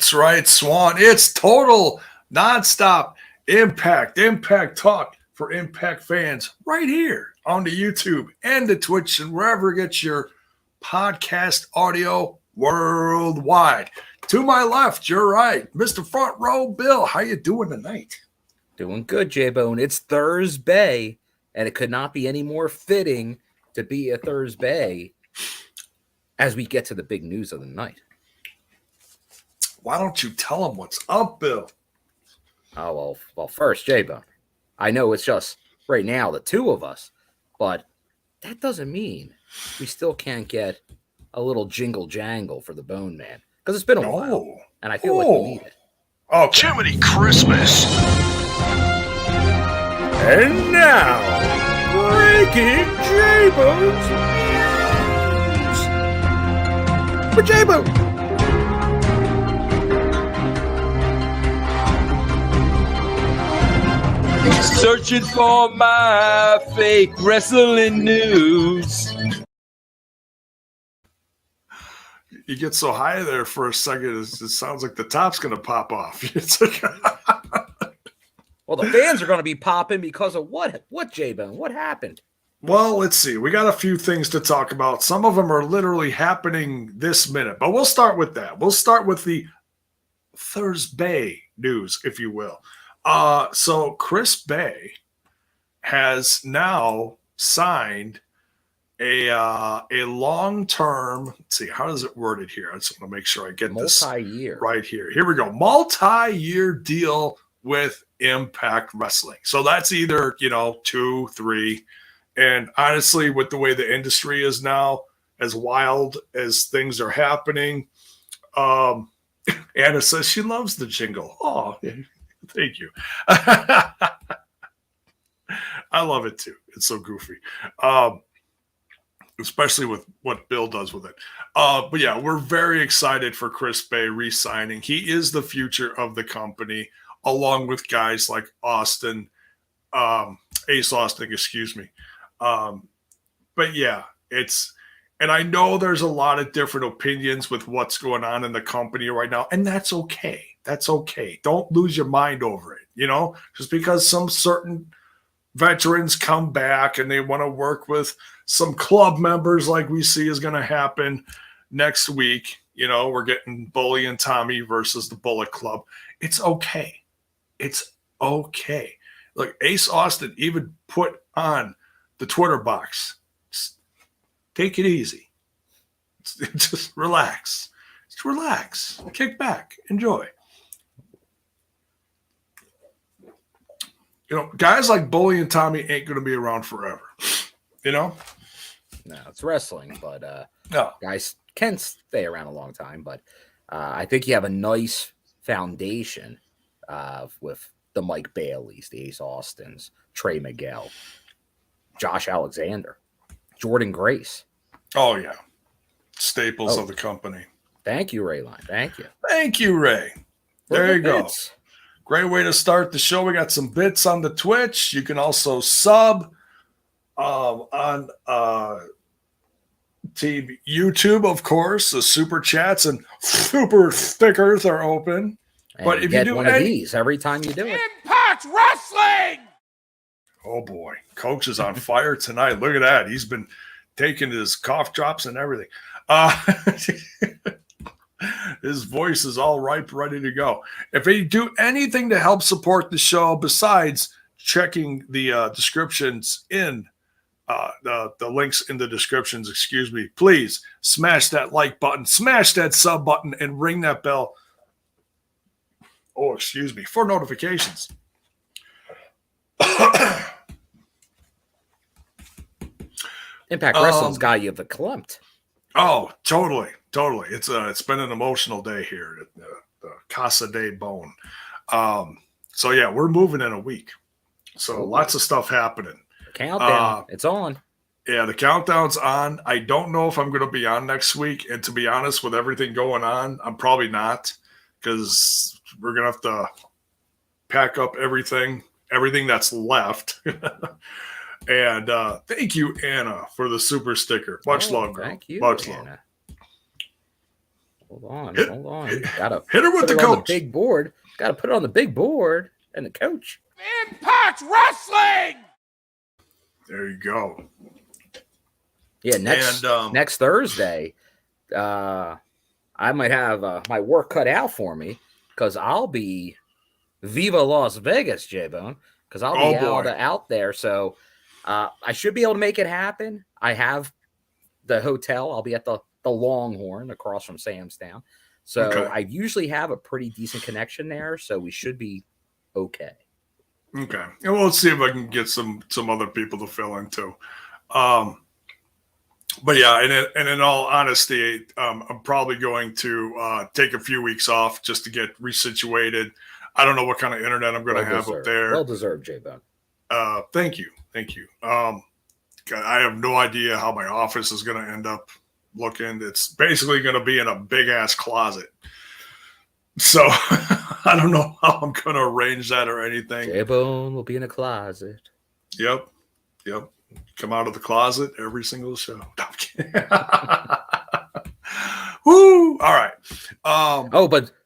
That's right, Swan. It's total nonstop impact talk for Impact fans right here on the YouTube and the Twitch and wherever it gets your podcast audio worldwide. To my left, you're right, Mr. Front Row Bill. How you doing tonight? Doing good, J-Bone. It's Thursday, and it could not be any more fitting to be a Thursday as we get to the big news of the night. Why don't you tell them what's up, Bill? Oh, well, first, J-Bone, I know it's just right now the two of us, but that doesn't mean we still can't get a little jingle jangle for the Bone Man, because it's been a while, and I feel like we need it. Oh, Jiminy Christmas. And now, breaking J-Bone's news. For J-Bone. Searching for my fake wrestling news. You get so high there for a second, it sounds like the top's going to pop off. It's like well, the fans are going to be popping because of what? What, J-Bone? What happened? Well, let's see. We got a few things to talk about. Some of them are literally happening this minute, but we'll start with that. We'll start with the Thursday news, if you will. So Chris Bay has now signed a long-term, let's see, how does it worded here? I just want to make sure I get this right here. Here we go. Multi-year deal with Impact Wrestling. So that's either, 2, 3. And honestly, with the way the industry is now, as wild as things are happening, Anna says she loves the jingle. Oh, thank you. I love it too. It's so goofy. Especially with what Bill does with it. But yeah, we're very excited for Chris Bay re-signing. He is the future of the company, along with guys like Austin, Ace Austin, excuse me. But yeah, and I know there's a lot of different opinions with what's going on in the company right now, and that's okay. That's okay. Don't lose your mind over it. Just because some certain veterans come back and they want to work with some club members like we see is going to happen next week. We're getting Bully and Tommy versus the Bullet Club. It's okay. It's okay. Look, Ace Austin even put on the Twitter box. Just take it easy. Just relax. Just relax. Kick back. Enjoy. Guys like Bully and Tommy ain't going to be around forever. No, it's wrestling, but no. Guys can stay around a long time. But I think you have a nice foundation with the Mike Baileys, the Ace Austins, Trey Miguel, Josh Alexander, Jordan Grace. Oh, yeah. Staples of the company. Thank you, Rayline. Thank you. Thank you, Ray. There you go. Great way to start the show. We got some bits on the Twitch. You can also sub on TV, YouTube, of course. The super chats and super stickers are open. And but if you do one of these every time you do it, Impact Wrestling. Oh boy, Coach is on fire tonight. Look at that. He's been taking his cough drops and everything. His voice is all ripe, ready to go. If you do anything to help support the show besides checking the descriptions in the links in the descriptions, please smash that like button, smash that sub button, and ring that bell. For notifications. Impact Wrestling's got you verklempt. Oh, totally. It's been an emotional day here at the Casa de Bone. So yeah, we're moving in a week. So lots of stuff happening. Countdown, it's on. Yeah, the countdown's on. I don't know if I'm going to be on next week, and to be honest, with everything going on, I'm probably not, because we're going to have to pack up everything that's left. And thank you, Anna, for the super sticker. Much love, girl. Thank you, Much Anna. love. Hold on. Gotta hit her with put the it on coach. the big board. Gotta put it on the big board and the coach. Impact Wrestling! There you go. Yeah, next Thursday, I might have my work cut out for me because I'll be Viva Las Vegas, J-Bone, because I'll be out there. So I should be able to make it happen. I have the hotel. I'll be at the Longhorn across from Sam's Town. So I usually have a pretty decent connection there. So we should be okay. Okay. And we'll see if I can get some other people to fill in too. But yeah, and in all honesty, I'm probably going to take a few weeks off just to get resituated. I don't know what kind of internet I'm going to have up there. Well deserved, J-Bone. Thank you. I have no idea how my office is going to end up looking. It's basically going to be in a big ass closet. So I don't know how I'm going to arrange that or anything. J-Bone will be in a closet. Yep. Come out of the closet every single show. No, I'm kidding. Woo! All right.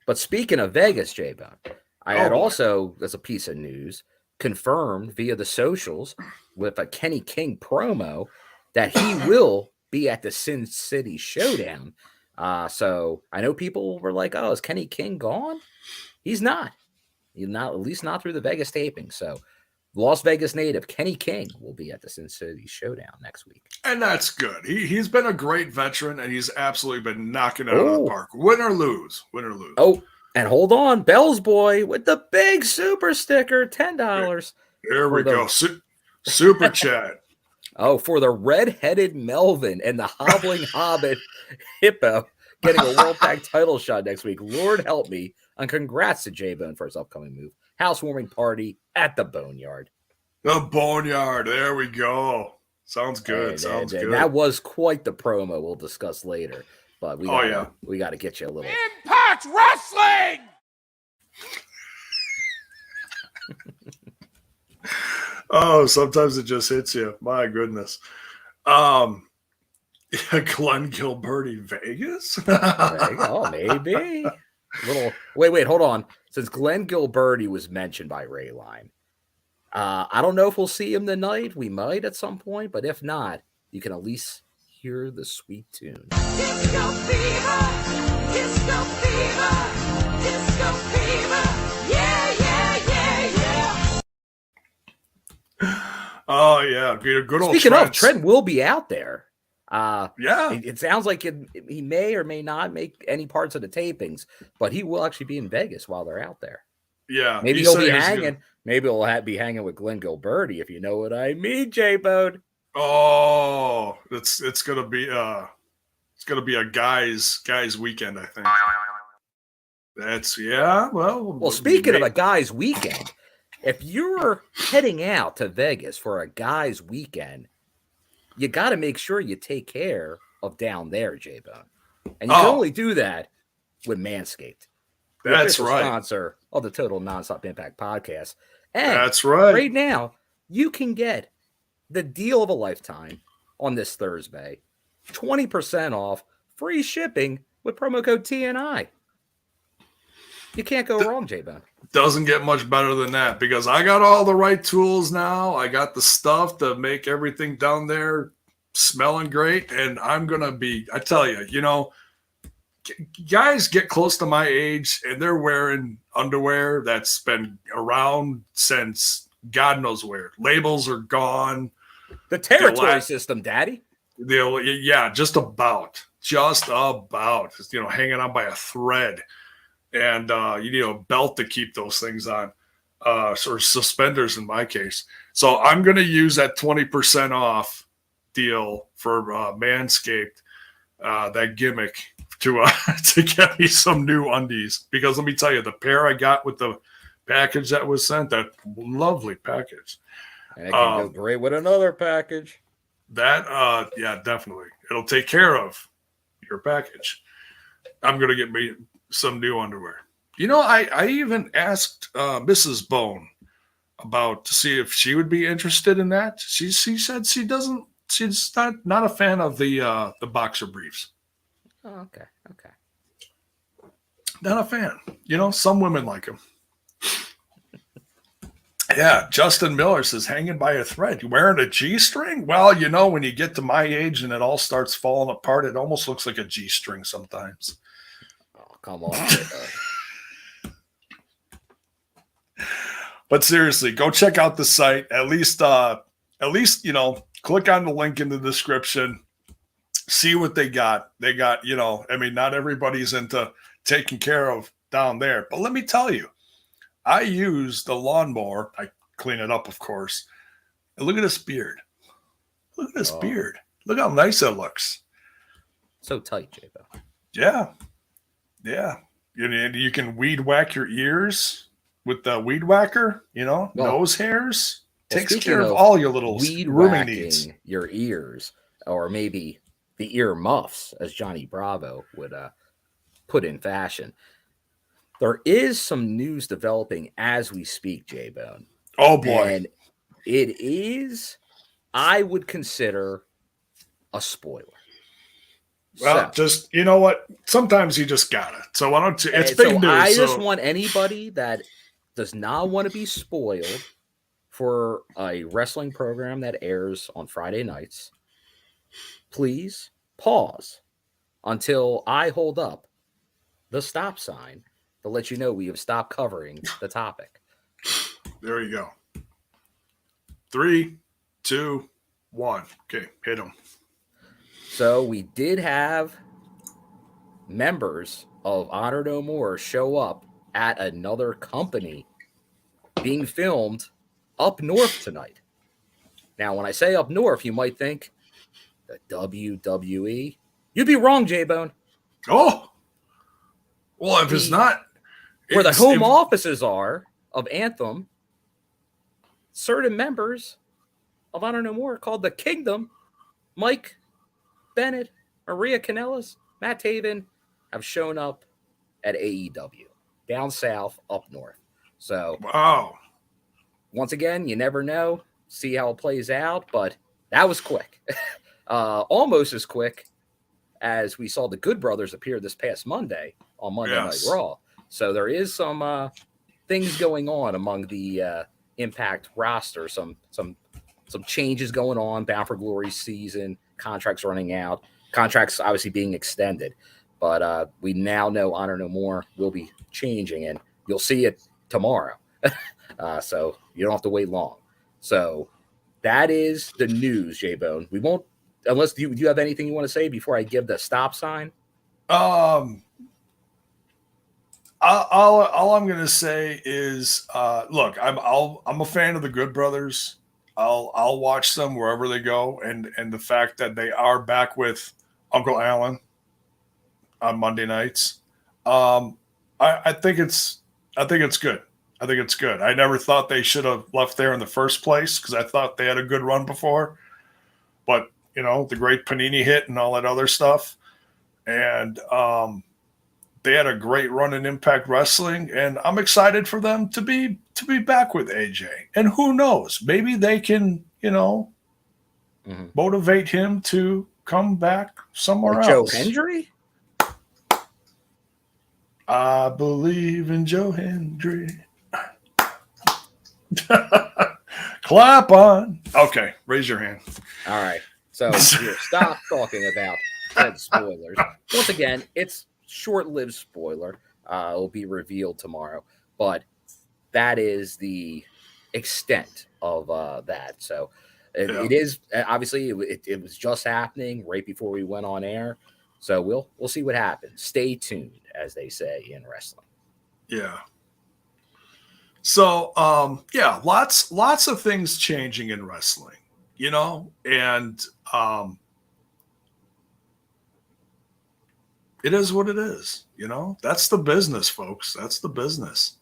But speaking of Vegas, J-Bone, I had also, as a piece of news, confirmed via the socials with a Kenny King promo that he will be at the Sin City Showdown. So I know people were like, "Oh, is Kenny King gone?" He's not. He's not, at least not through the Vegas taping. So Las Vegas native Kenny King will be at the Sin City Showdown next week. And that's good. He's been a great veteran, and he's absolutely been knocking it out of the park. Win or lose. Oh, and hold on. Bell's Boy with the big super sticker, $10. There we go. Super chat. Oh, for the red-headed Melvin and the hobbling hobbit hippo getting a World Tag title shot next week. Lord help me. And congrats to J-Bone for his upcoming move. Housewarming party at the Boneyard. The Boneyard. There we go. Sounds good. Sounds good. That was quite the promo we'll discuss later. But we got to get you a little. Impact Wrestling! Oh, sometimes it just hits you. My goodness. Glenn Gilberti, Vegas? Oh, maybe. Wait, hold on. Since Glenn Gilberti was mentioned by Rayline, I don't know if we'll see him tonight. We might at some point, but if not, you can at least hear the sweet tune. Disco fever, disco fever, disco fever. Yeah, yeah, yeah, yeah. Oh, yeah. Good old Speaking Trent. of, Trent will be out there. Yeah. It sounds like he may or may not make any parts of the tapings, but he will actually be in Vegas while they're out there. Yeah. Maybe he'll be hanging. Maybe he'll be hanging with Glenn Gilberti, if you know what I mean, J-Bone. Oh, it's gonna be a guys weekend, I think. Well, speaking of a guys weekend, if you're heading out to Vegas for a guys weekend, you got to make sure you take care of down there, J-Bone. And you can only do that with Manscaped. That's right. Sponsor of the Total Nonstop Impact podcast. And that's right. Right now, you can get the deal of a lifetime on this Thursday. 20% off, free shipping with promo code TNI. You can't go wrong, J-Bone. Doesn't get much better than that because I got all the right tools now. I got the stuff to make everything down there smelling great. And I'm going to be, I tell you, guys get close to my age and they're wearing underwear that's been around since God knows where. Labels are gone. The territory system, Daddy. Yeah, just about. It's, hanging on by a thread. And you need a belt to keep those things on, or suspenders in my case. So I'm going to use that 20% off deal for Manscaped, that gimmick to get me some new undies. Because let me tell you, the pair I got with the package that was sent, that lovely package. And it can go great with another package. That, yeah, definitely. It'll take care of your package. I'm going to get me some new underwear. I even asked Mrs. Bone to see if she would be interested in that. She said she's not a fan of the boxer briefs. Oh, okay. Not a fan. Some women like him. Yeah, Justin Miller says, hanging by a thread. You wearing a G-string? Well, when you get to my age and it all starts falling apart, it almost looks like a G-string sometimes. Oh, come on. But seriously, go check out the site. At least, click on the link in the description. See what they got. They got, not everybody's into taking care of down there. But let me tell you, I use the lawnmower. I clean it up, of course. And look at this beard. Look at this beard. Look how nice it looks. So tight, J-Bo. Yeah. Yeah. You can weed whack your ears with the weed whacker, nose hairs. Takes care of all your little grooming needs. Your ears, or maybe the ear muffs, as Johnny Bravo would put in fashion. There is some news developing as we speak, J-Bone. Oh, boy. And it is, I would consider, a spoiler. Well, just, you know what? Sometimes you just got it. So why don't you? It's big news. I just want anybody that does not want to be spoiled for a wrestling program that airs on Friday nights, please pause until I hold up the stop sign to let you know we have stopped covering the topic. There you go. 3, 2, 1. Okay, hit them. So we did have members of Honor No More show up at another company being filmed up north tonight. Now, when I say up north, you might think the WWE. You'd be wrong, J-Bone. Oh! Well, if it's not... Where the home offices are of Anthem, certain members of Honor No More called the Kingdom, Mike Bennett, Maria Kanellis, Matt Taven, have shown up at AEW. Down south, up north. So, wow. Once again, you never know. See how it plays out, but that was quick. Almost as quick as we saw the Good Brothers appear this past Monday on Monday Night Raw. So there is some things going on among the Impact roster. Some changes going on. Bound for Glory season. Contracts running out. Contracts obviously being extended. But we now know Honor No More will be changing, and you'll see it tomorrow. So you don't have to wait long. So that is the news, J-Bone. We won't, unless do you have anything you want to say before I give the stop sign? All I'm going to say is, look, I'm a fan of the Good Brothers. I'll watch them wherever they go, and the fact that they are back with Uncle Alan on Monday nights, I think it's good. I think it's good. I never thought they should have left there in the first place because I thought they had a good run before, but the great Panini hit and all that other stuff, and they had a great run in Impact Wrestling, and I'm excited for them to be back with AJ. And who knows, maybe they can, motivate him to come back somewhere else. Joe Hendry? I believe in Joe Hendry. Clap on. Okay, raise your hand. All right. So stop talking about said spoilers. Once again, it's short-lived spoiler. It'll be revealed tomorrow, but that is the extent of that. So it is obviously it was just happening right before we went on air. So we'll see what happens. Stay tuned, as they say in wrestling. Yeah. So lots of things changing in wrestling, and it is what it is, That's the business, folks. That's the business.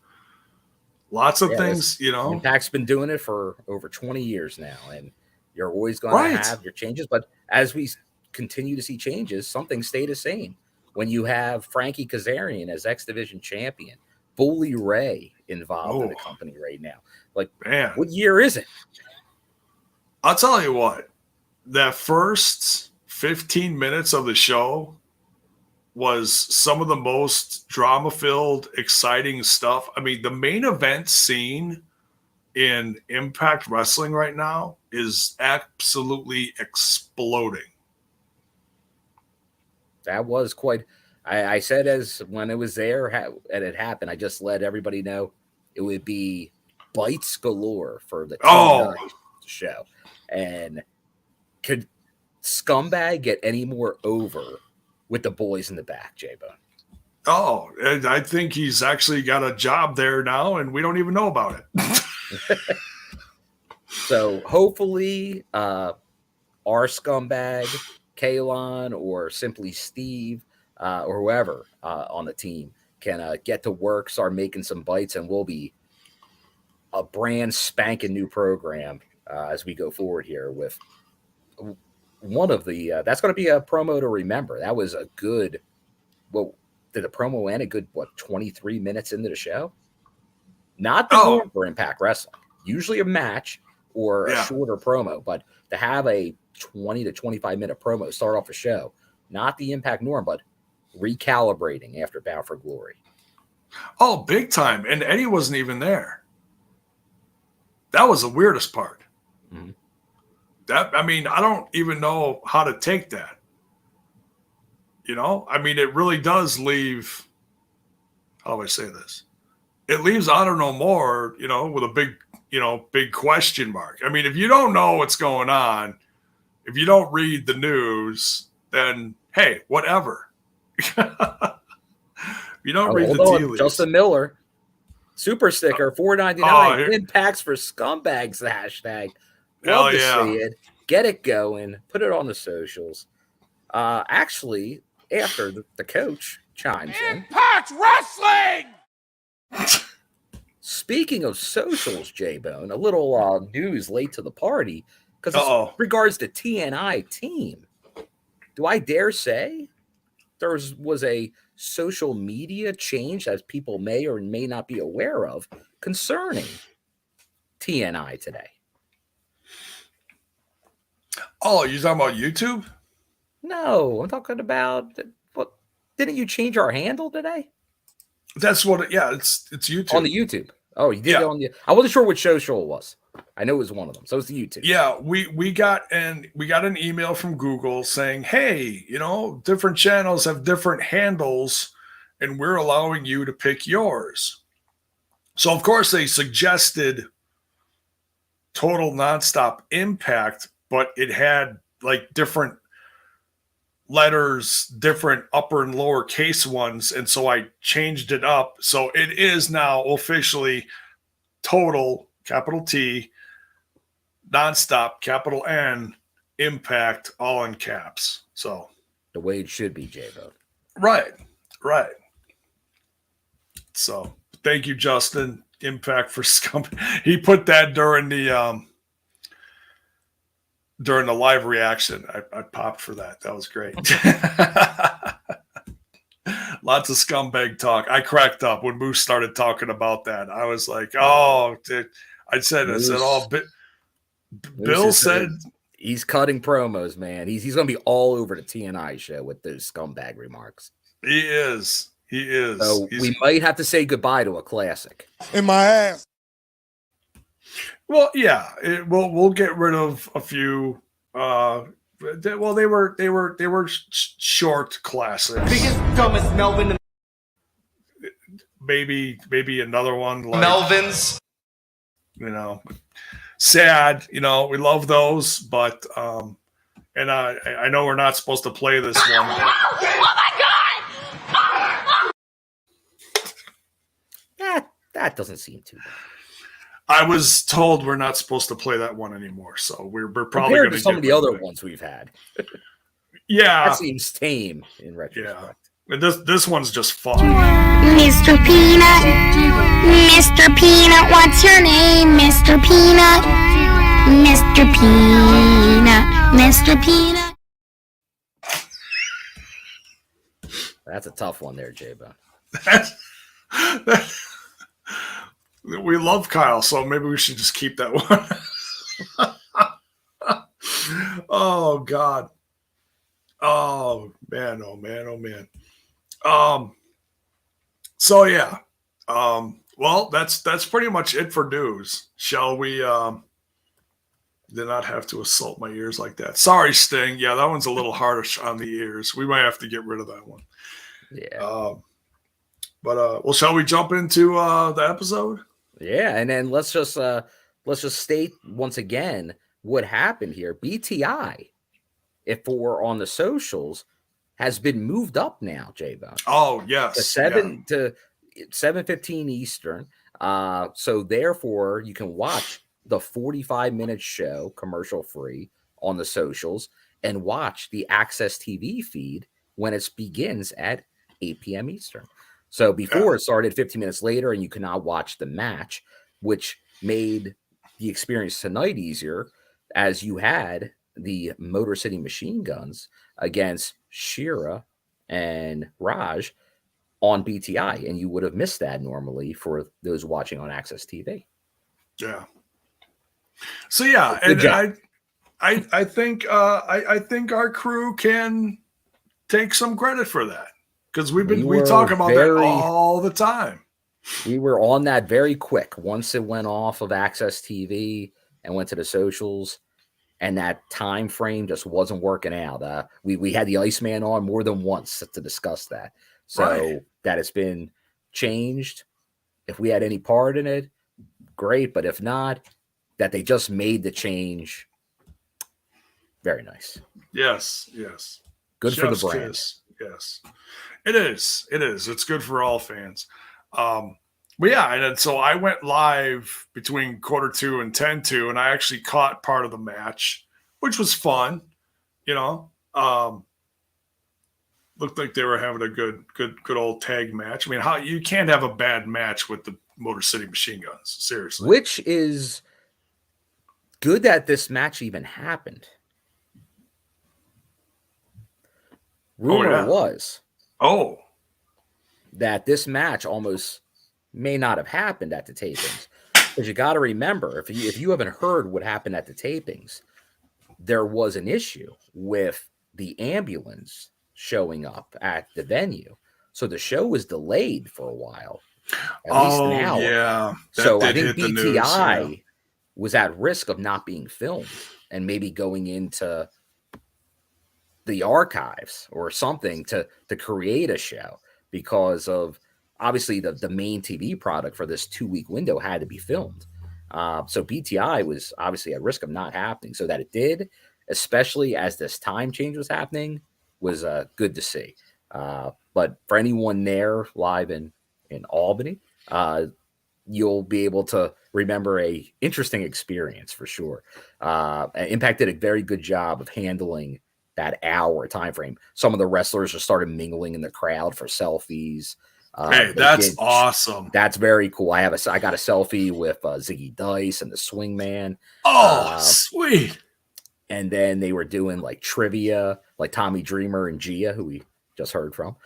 Lots of things, Impact's been doing it for over 20 years now, and you're always going to have your changes. But as we continue to see changes, something stay the same. When you have Frankie Kazarian as X Division champion, Bully Ray involved in the company right now. Like, man, what year is it? I'll tell you what, that first 15 minutes of the show was some of the most drama-filled, exciting stuff. I mean, the main event scene in Impact Wrestling right now is absolutely exploding. That was quite. I said as when it was there and it happened, I just let everybody know it would be bites galore for the TNI show. And could Scumbag get any more over with the boys in the back, J-Bone? Oh, and I think he's actually got a job there now, and we don't even know about it. So hopefully our Scumbag, Kalon, or simply Steve, or whoever on the team can get to work, start making some bites, and we'll be a brand spanking new program as we go forward here with one of the that's going to be a promo to remember. That was a good, well, did the promo end a good 23 minutes into the show? Not the norm for Impact Wrestling. Usually a match or a shorter promo, but to have a 20 to 25 minute promo start off a show, not the Impact norm, but recalibrating after Bound for Glory. Oh, big time. And Eddie wasn't even there. That was the weirdest part. Mm-hmm. I mean, I don't even know how to take that. You know, I mean, it really does leave, how do I say this? It leaves Honor No More, you know, with a big question mark. I mean, if you don't know what's going on, if you don't read the news, then hey, whatever. You don't read the tea leaves. Justin Miller, super sticker, $4.99. Impacts for scumbags. The hashtag. Love to see it. Get it going. Put it on the socials. Actually, after the coach chimes in. Impact Wrestling! Speaking of socials, J-Bone, a little news late to the party because as regards to TNI team, do I dare say there was a social media change as people may or may not be aware of concerning TNI today? Oh, you're talking about YouTube? No, I'm talking about what? Didn't you change our handle today? That's what. It's YouTube. On the YouTube. Oh, you did it on the. I wasn't sure which social it was. I know it was one of them. So it's the YouTube. Yeah, we got an email from Google saying, hey, you know, different channels have different handles, and we're allowing you to pick yours. So of course they suggested Total Nonstop Impact, but it had like different letters, different upper and lower case ones, and so I changed it up. So it is now officially Total, capital T, Nonstop, capital N, Impact, all in caps. So the way it should be, J-Bone. Right. So thank you, Justin. Impact for scum. He put that during the live reaction. I popped for that. That was great. Lots of scumbag talk. I cracked up when Moose started talking about that. I was like, oh, dude. I said, Bill said he's cutting promos, man. He's going to be all over the TNI show with those scumbag remarks. He is. So we might have to say goodbye to a classic. In my ass. Well, yeah. We'll get rid of a few. They were short classics. Biggest, dumbest Melvin. Maybe another one like Melvin's. You know, sad. You know, we love those, but and I know we're not supposed to play this one. Oh my God! That doesn't seem too bad. I was told we're not supposed to play that one anymore, so we're probably going to some of the other ones we've had. Yeah, that seems tame in retrospect. Yeah, this one's just fun. Mr. Peanut, Mr. Peanut, what's your name, Mr. Peanut? Mr. Peanut, Mr. Peanut. That's a tough one there, J-Bone. We love Kyle, so maybe we should just keep that one. Oh, God. Oh, man. So yeah. Well, that's pretty much it for news. Shall we did not have to assault my ears like that. Sorry, Sting. Yeah, that one's a little harsh on the ears. We might have to get rid of that one. Yeah. Well, shall we jump into the episode? Yeah, and then let's just state once again what happened here. BTI, if we're on the socials, has been moved up now, J-Bone. Oh, yes. To 7:15 Eastern. So therefore you can watch the 45-minute show commercial free on the socials and watch the Access TV feed when it begins at 8 p.m. Eastern. So before it started 15 minutes later, and you could not watch the match, which made the experience tonight easier, as you had the Motor City Machine Guns against Shira and Raj on BTI, and you would have missed that normally for those watching on Access TV. Yeah. So yeah, and I think our crew can take some credit for that, because we talk about that all the time. We were on that very quick once it went off of Access TV and went to the socials, and that time frame just wasn't working out. We had the Iceman on more than once to discuss that. So that it's been changed. If we had any part in it, great. But if not, that they just made the change. Very nice. Yes. Good for the brand. Yes. It is. It's good for all fans. But yeah, and so I went live between 1:45 and 10:10, and I actually caught part of the match, which was fun. Looked like they were having a good old tag match. I mean, you can't have a bad match with the Motor City Machine Guns, seriously. Which is good that this match even happened. Rumor was that this match almost may not have happened at the tapings. Because you got to remember, if you haven't heard what happened at the tapings, there was an issue with the ambulance showing up at the venue. So the show was delayed for a while. At least an hour. Yeah. So I think BTI was at risk of not being filmed and maybe going into the archives or something to create a show, because of obviously the main TV product for this 2-week window had to be filmed. So BTI was obviously at risk of not happening. So that it did, especially as this time change was happening, was good to see. But for anyone there live in Albany, you'll be able to remember a interesting experience for sure. Impact did a very good job of handling that hour time frame. Some of the wrestlers just started mingling in the crowd for selfies. Hey, that's awesome. That's very cool. I got a selfie with Ziggy Dice and the Swingman. Oh, sweet. And then they were doing like trivia, like Tommy Dreamer and Gia, who we just heard from,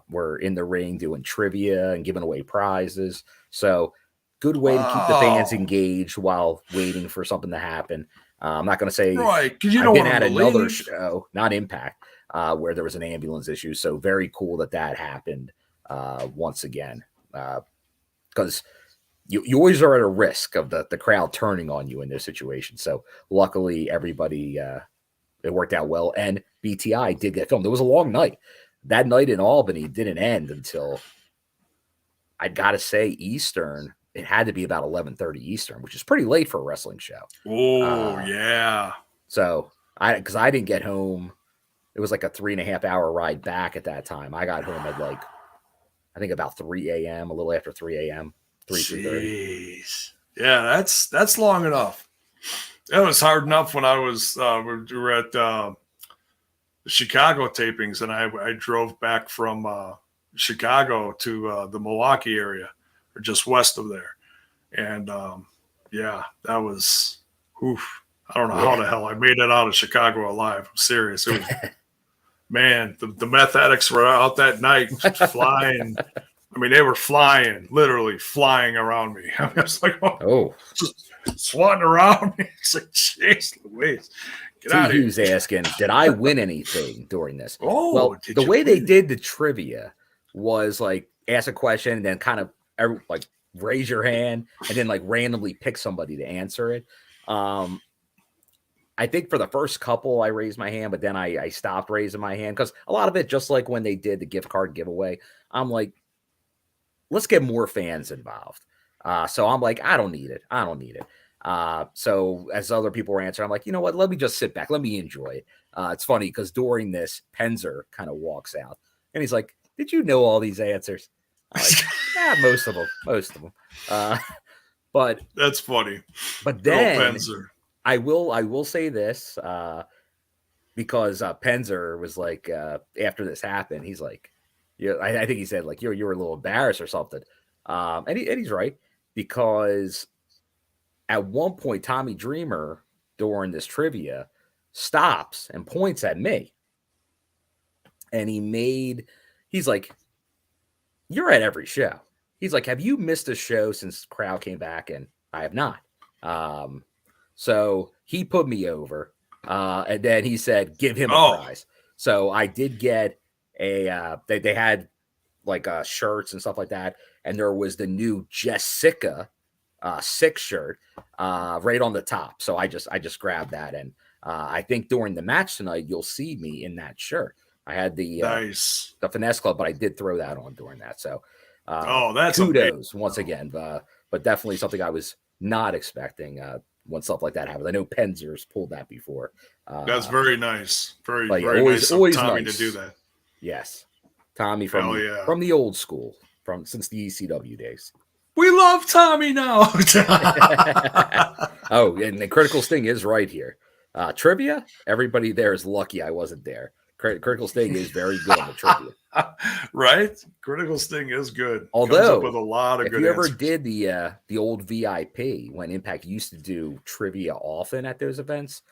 were in the ring doing trivia and giving away prizes. So good way to keep the fans engaged while waiting for something to happen. I'm not going to say because I've been at another show, not Impact, where there was an ambulance issue. So very cool that happened once again, because you always are at a risk of the crowd turning on you in this situation. So luckily everybody, it worked out well, and BTI did get filmed. It was a long night. That night in Albany didn't end until, I got to say, Eastern. It had to be about 11:30 Eastern, which is pretty late for a wrestling show. Oh, yeah. So because I didn't get home, it was like a 3.5 hour ride back at that time. I got home at like, I think about 3 a.m., a little after 3 a.m., 3:30. Jeez. Yeah, that's long enough. It was hard enough when I was we were at the Chicago tapings, and I drove back from Chicago to the Milwaukee area, or just west of there. And yeah, that was oof. I don't know how the hell I made it out of Chicago alive. I'm serious. It was, man, the meth addicts were out that night flying. I mean, they were flying, literally flying around me. I was like, just swatting around me. It's like, jeez Louise, Get out of here. Hughes asking, did I win anything during this? Oh, well, did the you way they win? did the trivia was like ask a question and then kind of like raise your hand and then like randomly pick somebody to answer it. I think for the first couple I raised my hand, but then I stopped raising my hand because a lot of it, just like when they did the gift card giveaway, I'm like, let's get more fans involved. So I'm like, I don't need it. So as other people were answering, I'm like, you know what? Let me just sit back. Let me enjoy it. It's funny because during this, Penzer kind of walks out and he's like, did you know all these answers? I'm like, yeah, most of them. But that's funny. But then Penzer. I will say this because Penzer was like, after this happened, he's like, yeah, I think he said like, you're a little embarrassed or something. And he's right, because at one point, Tommy Dreamer during this trivia stops and points at me. And he's like, you're at every show. He's like, have you missed a show since Crowd came back? And I have not. So he put me over. And then he said, give him a prize. So I did get they had like shirts and stuff like that. And there was the new JesSICKa 6 shirt right on the top. So I just grabbed that. And I think during the match tonight, you'll see me in that shirt. I had the Finesse Club, but I did throw that on during that. So that's kudos once again. But definitely something I was not expecting when stuff like that happens. I know Penzer's pulled that before. That's very nice. Very always, nice of Tommy nice to do that. Yes. Tommy from the old school, since the ECW days. We love Tommy now. Oh, and the Critical Sting is right here. Trivia, everybody there is lucky I wasn't there. Critical Sting is very good on the trivia. Right? Critical Sting is good. Although, comes up with a lot of if good you ever answers. did the old VIP, when Impact used to do trivia often at those events,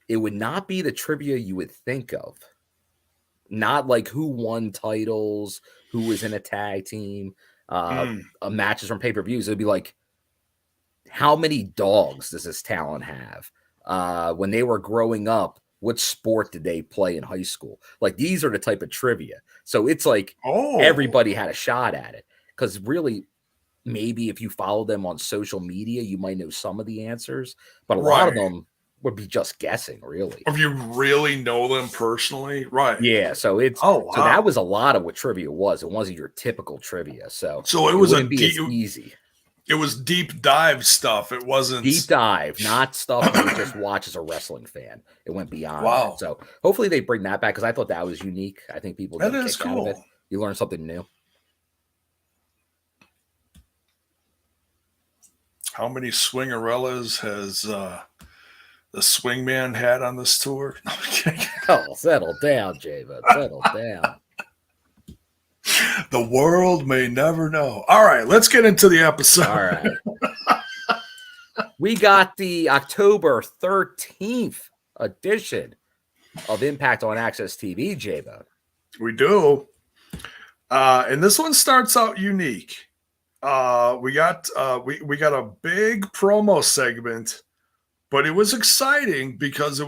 it would not be the trivia you would think of. Not like who won titles, who was in a tag team, matches from pay-per-views. It would be like, how many dogs does this talent have? When they were growing up, what sport did they play in high school? Like, these are the type of trivia. So it's like everybody had a shot at it. Because really, maybe if you follow them on social media, you might know some of the answers. But a lot of them would be just guessing, really. If you really know them personally, right? Yeah, so it's so that was a lot of what trivia was. It wasn't your typical trivia. So it was wouldn't be as easy. It was deep dive stuff. It wasn't deep dive, not stuff you would just watch as a wrestling fan. It went beyond that. So hopefully they bring that back, because I thought that was unique. I think people get a kick out of it. You learn something new. How many swingerellas has the swingman had on this tour? Oh, settle down, Java. Settle down. The world may never know. All right, let's get into the episode. All right. We got the October 13th edition of Impact on Access TV, Java. We do. And this one starts out unique. We got a big promo segment, but it was exciting because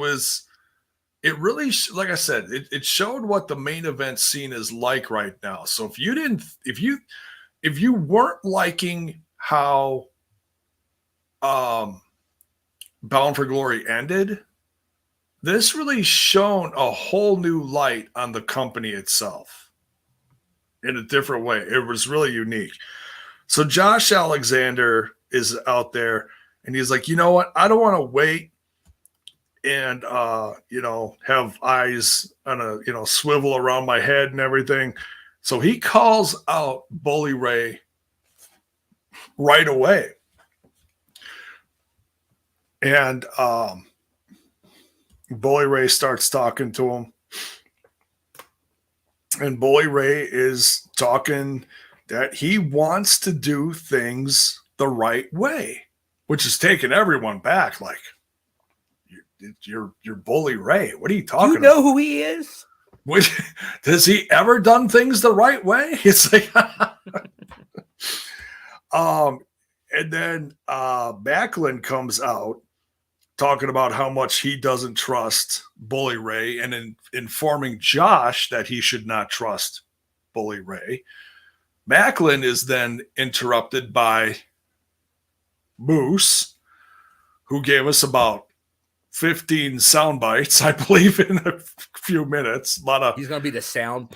it really, like I said, it showed what the main event scene is like right now. So if you weren't liking how Bound for Glory ended, this really shone a whole new light on the company itself in a different way. It was really unique. So Josh Alexander is out there and he's like, you know what? I don't want to wait and have eyes on a swivel around my head and everything. So he calls out Bully Ray right away. And Bully Ray starts talking to him. And Bully Ray is talking that he wants to do things the right way, which is taking everyone back. Like, you're Bully Ray. What are you talking about? You know who he is? Has he ever done things the right way? It's like, and then Backlund comes out talking about how much he doesn't trust Bully Ray and informing Josh that he should not trust Bully Ray. Macklin is then interrupted by Moose, who gave us about 15 sound bites, I believe, in a few minutes. He's going to be the sound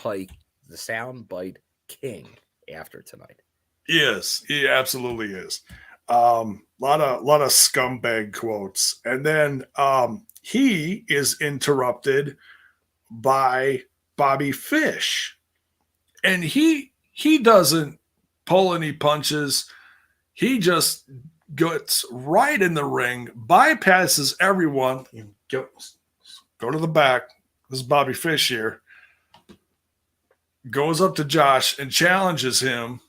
bite king after tonight. He absolutely is. Lot of scumbag quotes, and then he is interrupted by Bobby Fish, and he doesn't pull any punches. He just gets right in the ring, bypasses everyone. Go to the back. This is Bobby Fish here. Goes up to Josh and challenges him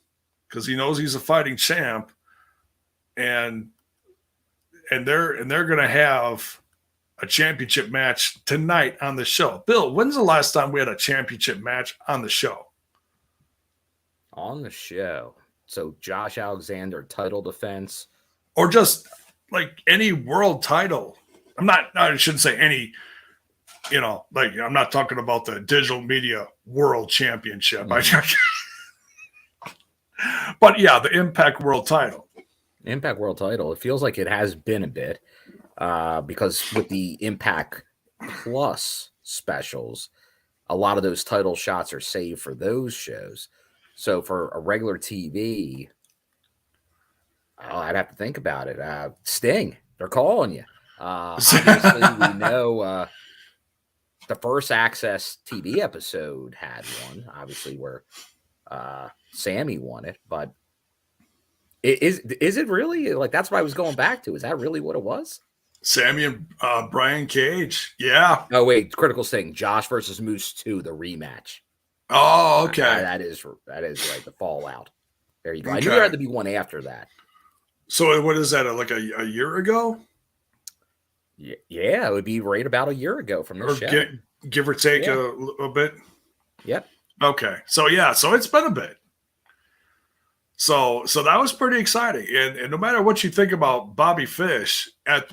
because he knows he's a fighting champ. And they're going to have a championship match tonight on the show. Bill, when's the last time we had a championship match on the show? On the show. So Josh Alexander title defense. Or just like any world title. I shouldn't say any, like I'm not talking about the digital media world championship. But yeah, the Impact World title. Impact World title. It feels like it has been a bit because with the Impact Plus specials, a lot of those title shots are saved for those shows. So for a regular TV, I'd have to think about it. Sting, they're calling you. Obviously, we know the First Access TV episode had one, obviously, where Sammy won it, but Is it really like that's what I was going back to? Is that really what it was? Sammy and Brian Cage. Yeah. Oh, wait. Critical Sting. Josh versus Moose 2, the rematch. Oh, okay. That is right. The fallout. There you go. Okay. I knew there had to be one after that. So what is that? Like a year ago? Yeah, it would be right about a year ago from this show. Give or take a little bit. Yep. Okay. So it's been a bit. So that was pretty exciting. And no matter what you think about Bobby Fish at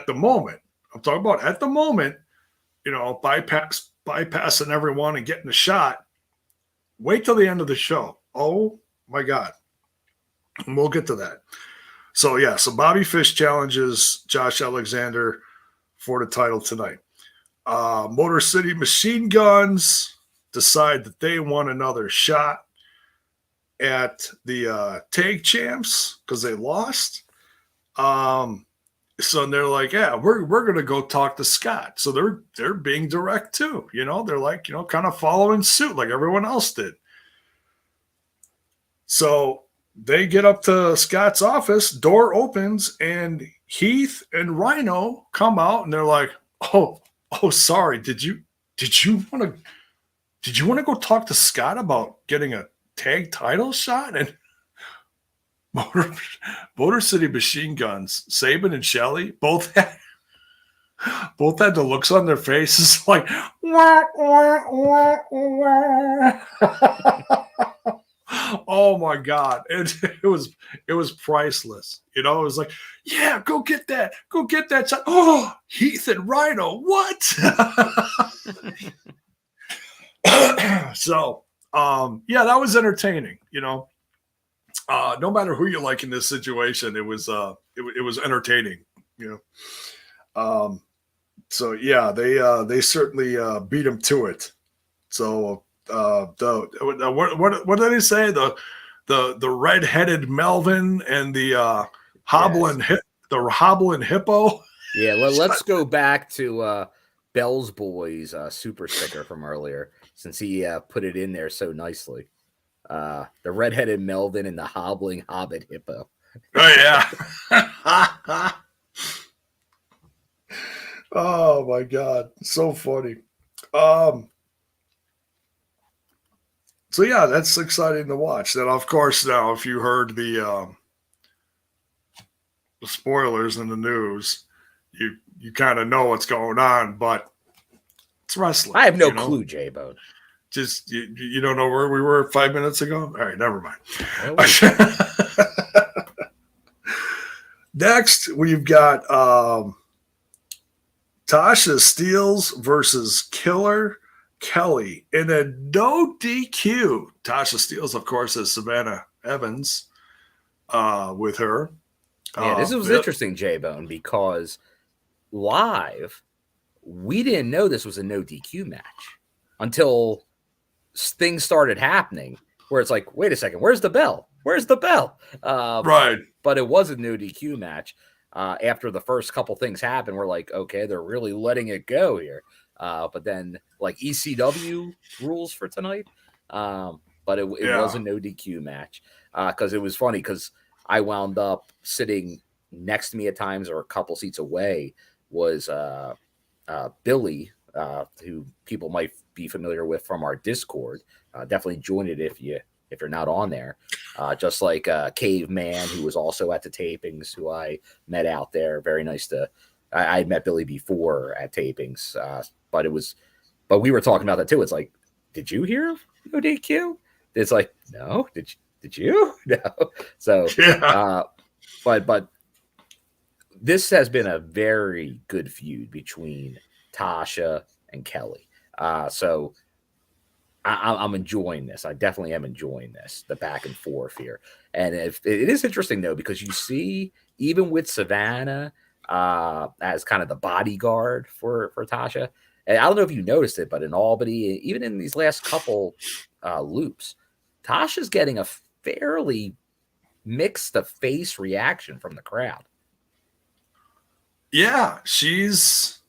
the moment, I'm talking about at the moment, bypassing everyone and getting a shot. Wait till the end of the show. Oh my God. And we'll get to that. So Bobby Fish challenges Josh Alexander for the title tonight. Motor City Machine Guns decide that they want another shot at the tag champs because they lost. So they're like, yeah, we're gonna go talk to Scott. So they're being direct too. They're like, kind of following suit like everyone else did. So they get up to Scott's office, door opens, and Heath and Rhino come out, and they're like, oh, sorry, did you want to go talk to Scott about getting a tag title shot? And Motor City Machine Guns, Sabin and Shelley, both had the looks on their faces like, wah, wah, wah, wah. Oh my God. It was priceless. It was like, yeah, go get that shot. Oh, Heath and Rhino, what? So that was entertaining. No matter who you like in this situation, it was entertaining. They certainly beat him to it. So what did he say? The red-headed Melvin and the hobbling hippo. Yeah, let's go back to Bell's Boys super sticker from earlier, since he put it in there so nicely. The red-headed Melvin and the hobbling hobbit hippo. Oh yeah. Oh my God, so funny. So that's exciting to watch. Then of course now, if you heard the spoilers in the news, you kind of know what's going on, but it's wrestling. I have no clue, J-Bone. Just you don't know where we were 5 minutes ago? All right, never mind. Next, we've got Tasha Steelz versus Killer Kelly in a no DQ. Tasha Steelz, of course, is Savannah Evans with her. Yeah, this was interesting, J-Bone, because live, we didn't know this was a no DQ match until things started happening where it's like, wait a second, where's the bell? Where's the bell? Right. But it was a no DQ match. After the first couple things happened, we're like, okay, they're really letting it go here. But then, like, ECW rules for tonight. But it was a no DQ match. Because it was funny because I wound up sitting next to me at times or a couple seats away was Billy, who people might be familiar with from our Discord. Definitely join it if you're not on there. Just like Caveman, who was also at the tapings, who I met out there. Very nice to. I had met Billy before at tapings, but we were talking about that too. It's like, did you hear no DQ? It's like, no. Did you? No. So, Yeah. But this has been a very good feud between Tasha and Kelly. So I'm enjoying this. I definitely am enjoying this, the back and forth here. And it is interesting, though, because you see, even with Savannah as kind of the bodyguard for Tasha, and I don't know if you noticed it, but in Albany, even in these last couple loops, Tasha's getting a fairly mixed face reaction from the crowd. Yeah, she was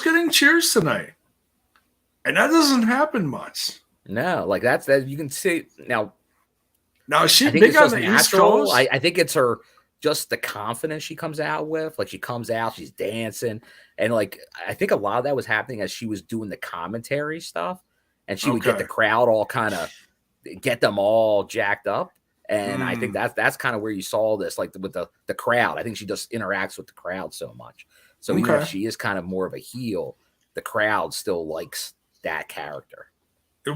getting cheers tonight. And that doesn't happen much. No, like that's that you can see now. Now is she I think big it's on just the natural. East Coast? I think it's her just the confidence she comes out with. Like she comes out, she's dancing, and like I think a lot of that was happening as she was doing the commentary stuff, and she would get the crowd all kind of get them all jacked up. And I think that's kind of where you saw this, like with the crowd. I think she just interacts with the crowd so much. So even if she is kind of more of a heel, the crowd still likes that character.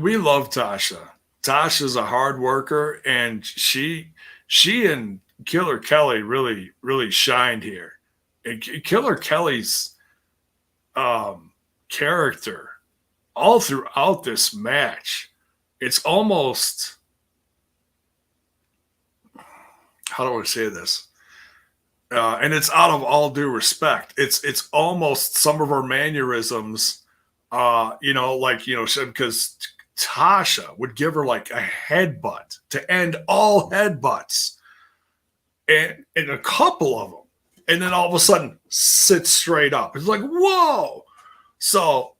We love Tasha. Tasha's a hard worker, and she and Killer Kelly really shined here. And Killer Kelly's character all throughout this match, it's almost, how do I say this? And it's out of all due respect. It's almost some of her mannerisms, because Tasha would give her like a headbutt to end all headbutts, and a couple of them, and then all of a sudden sit straight up. It's like, whoa. So,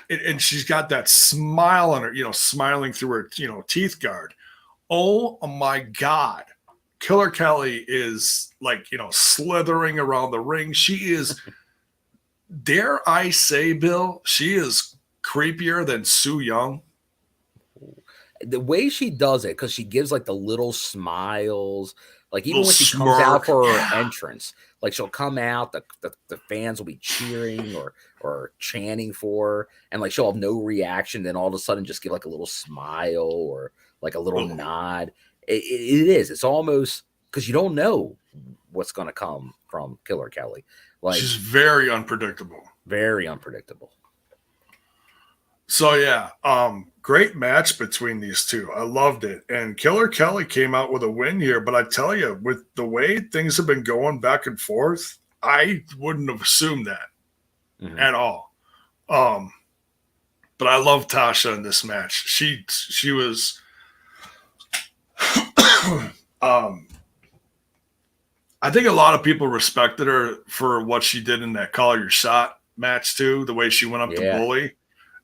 and she's got that smile on her, smiling through her, teeth guard. Oh my God. Killer Kelly is like, slithering around the ring. She is, dare I say, Bill, she is creepier than Su Yung. The way she does it, because she gives like the little smiles, like even Little when she smirk. comes out for her entrance, like she'll come out, the fans will be cheering or chanting for her, and like she'll have no reaction, then all of a sudden just give like a little smile or like a little nod. It is. It's almost because you don't know what's going to come from Killer Kelly. Like She's very unpredictable. Very unpredictable. So yeah, great match between these two. I loved it. And Killer Kelly came out with a win here, but I tell you, with the way things have been going back and forth, I wouldn't have assumed that at all. But I love Tasha in this match. She was I think a lot of people respected her for what she did in that Call Your Shot match too, the way she went up to Bully.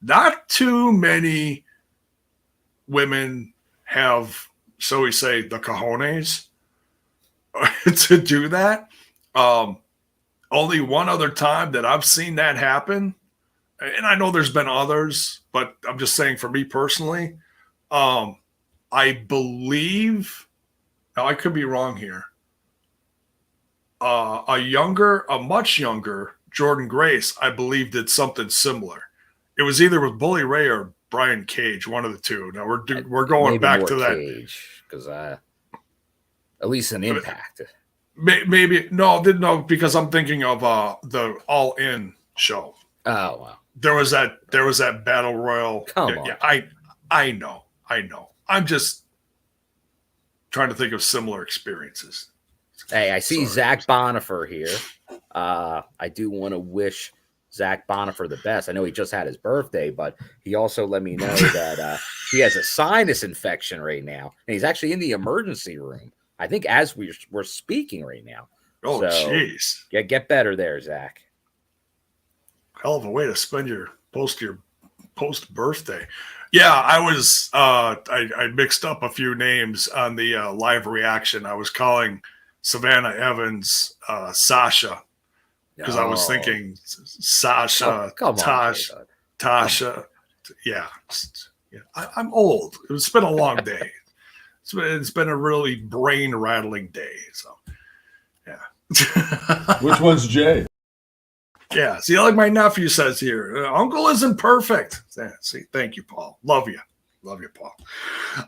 Not too many women have, shall we say, the cojones to do that. Only one other time that I've seen that happen, and I know there's been others, but I'm just saying for me personally, I believe, now I could be wrong here, a much younger Jordan Grace, I believe, did something similar. It was either with Bully Ray or Brian Cage, one of the two. Now we're going back to that. Cage, because at least an Impact. Maybe no, because I'm thinking of the All In show. Oh wow. There was that battle royal. Come on. Yeah, I know. I'm just trying to think of similar experiences. Hey, I see Sorry. Zach Bonifer here. I do want to wish Zach Bonifer the best. I know he just had his birthday, but he also let me know that he has a sinus infection right now, and he's actually in the emergency room. I think as we're speaking right now. Oh, jeez. Get better there, Zach. Hell of a way to spend your post birthday. Yeah, I was I mixed up a few names on the live reaction. I was calling Savannah Evans Sasha because I was thinking Sasha, come on, Tasha. Yeah, I'm old. It's been a long day. It's been a really brain rattling day. So, yeah. Which one's Jay? Yeah. See, like my nephew says here, Uncle isn't perfect. Yeah, see, thank you, Paul. Love you, Paul.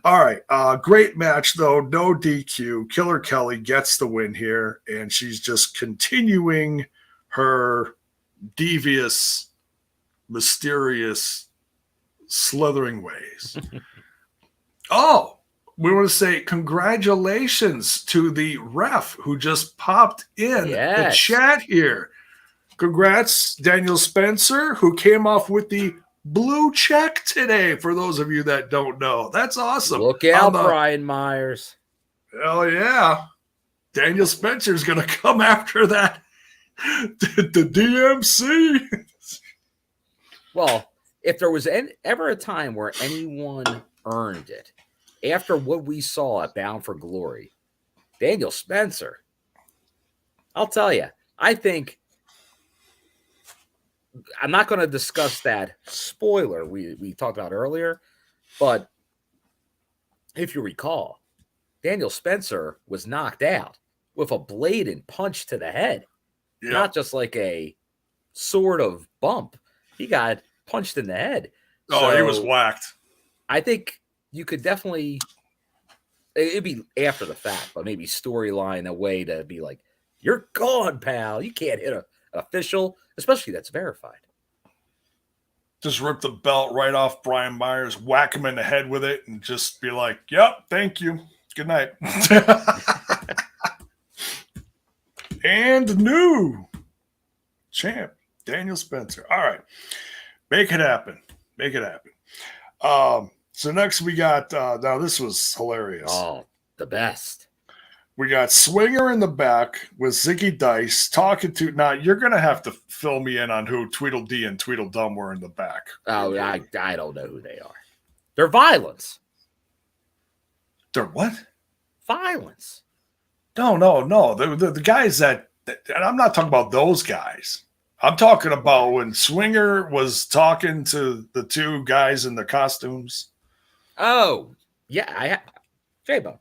All right. Great match though. No DQ. Killer Kelly gets the win here, and she's just continuing her devious, mysterious, slithering ways. Oh. We want to say congratulations to the ref who just popped in the chat here. Congrats, Daniel Spencer, who came off with the blue check today, for those of you that don't know. That's awesome. Look out, Brian Myers. Hell yeah. Daniel Spencer's going to come after that. The DMC. Well, if there was ever a time where anyone earned it, after what we saw at Bound for Glory, Daniel Spencer, I'll tell you, I think I'm not going to discuss that spoiler we talked about earlier, but if you recall, Daniel Spencer was knocked out with a blatant punch to the head, not just like a sort of bump. He got punched in the head. Oh, he was whacked. I think you could definitely, it'd be after the fact, but maybe storyline a way to be like, you're gone, pal. You can't hit an official, especially that's verified. Just rip the belt right off Brian Myers, whack him in the head with it, and just be like, yep, thank you. Good night. And new champ, Daniel Spencer. All right. Make it happen. So next we got, now this was hilarious. Oh, the best. We got Swinger in the back with Ziggy Dice talking to, now you're going to have to fill me in on who Tweedledee and Tweedledum were in the back. Oh, I don't know who they are. They're violence. They're what? Violence. No. The guys that, and I'm not talking about those guys. I'm talking about when Swinger was talking to the two guys in the costumes. Oh, yeah. J-Bo,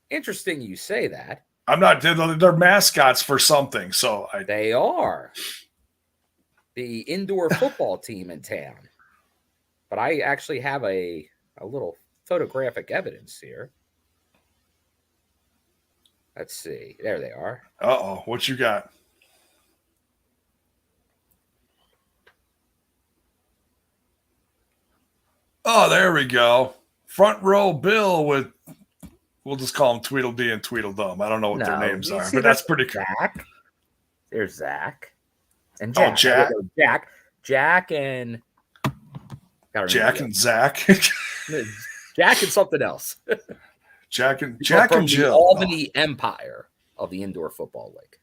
interesting you say that. I'm not, they're mascots for something. So they are the indoor football team in town. But I actually have a little photographic evidence here. Let's see. There they are. Uh-oh. What you got? Oh, there we go. Front row Bill with, we'll just call them Tweedledee and Tweedledum. I don't know what their names are, but that's pretty cool. Zach. There's Zach. And Jack. Oh, Jack. Jack and... Jack and Zach. Jack and something else. Jack and from Jill. The Albany Empire of the Indoor Football League.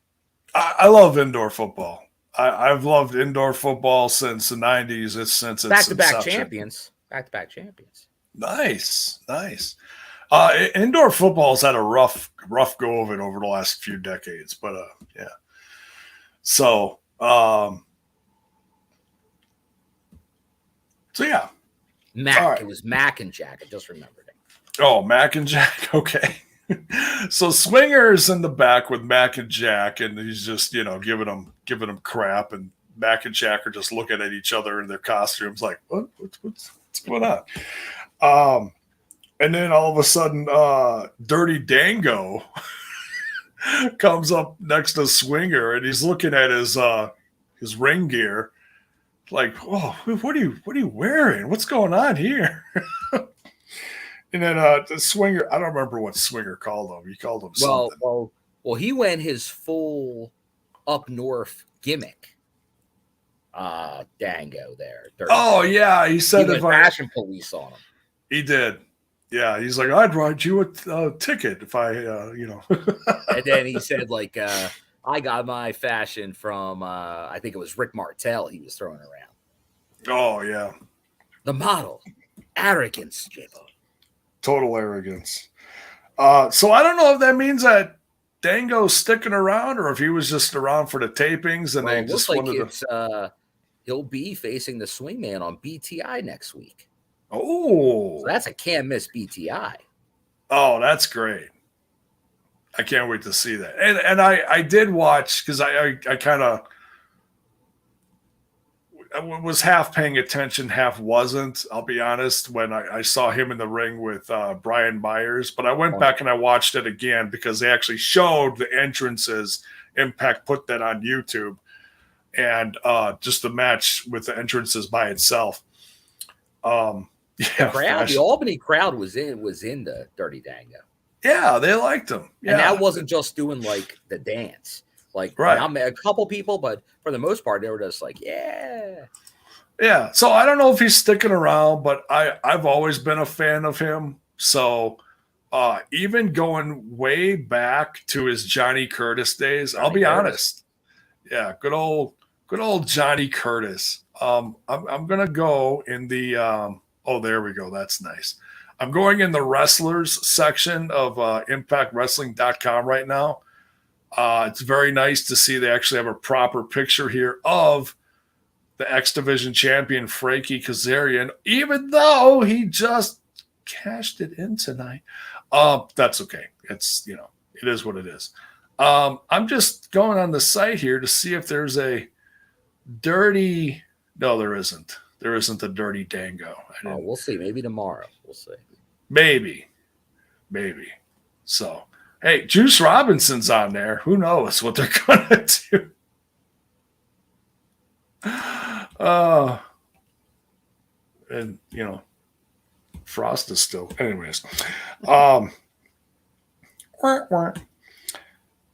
I love indoor football. I've loved indoor football since the 90s. It's since its Back-to-back inception. champions. Back-to-back champions. Nice. Indoor football's had a rough go of it over the last few decades, but yeah. So yeah. Mac. Right. It was Mac and Jack. I just remembered it. Oh, Mac and Jack. Okay. So Swinger's in the back with Mac and Jack, and he's just, giving them crap, and Mac and Jack are just looking at each other in their costumes like, what's going on? And then all of a sudden, Dirty Dango comes up next to Swinger and he's looking at his ring gear, like, oh, what are you wearing? What's going on here? And then the Swinger, I don't remember what Swinger called him. He called him something. Well, he went his full up north gimmick. Dango there. Oh yeah, he said if fashion police on him. He did. Yeah, he's like, I'd write you a ticket if I, And then he said, like, I got my fashion from, I think it was Rick Martel he was throwing around. Oh, yeah. The model. Arrogance, J-Bo. Total arrogance. So I don't know if that means that Dango's sticking around or if he was just around for the tapings and they just wanted to... he'll be facing the Swingman on BTI next week. Oh. So that's a can't miss BTI. Oh, that's great. I can't wait to see that. And I did watch because I kind of was half paying attention, half wasn't. I'll be honest, when I saw him in the ring with Brian Myers, but I went back and I watched it again because they actually showed the entrances. Impact put that on YouTube, and just the match with the entrances by itself. Yeah, the Albany crowd was in the Dirty Dango. Yeah, they liked him. Yeah. And that wasn't just doing like the dance. Like, right. I met a couple people, but for the most part, they were just like, yeah. Yeah. So I don't know if he's sticking around, but I've always been a fan of him. So even going way back to his Johnny Curtis days, I'll be honest. Yeah, good old Johnny Curtis. I'm gonna go in the oh, there we go. That's nice. I'm going in the wrestlers section of ImpactWrestling.com right now. It's very nice to see they actually have a proper picture here of the X Division champion, Frankie Kazarian, even though he just cashed it in tonight. That's okay. It's, it is what it is. I'm just going on the site here to see if there's a dirty. No, there isn't. There isn't a dirty Dango. We'll see. Maybe tomorrow. We'll see. Maybe. So, hey, Juice Robinson's on there. Who knows what they're going to do? And, Frost is still. Anyways.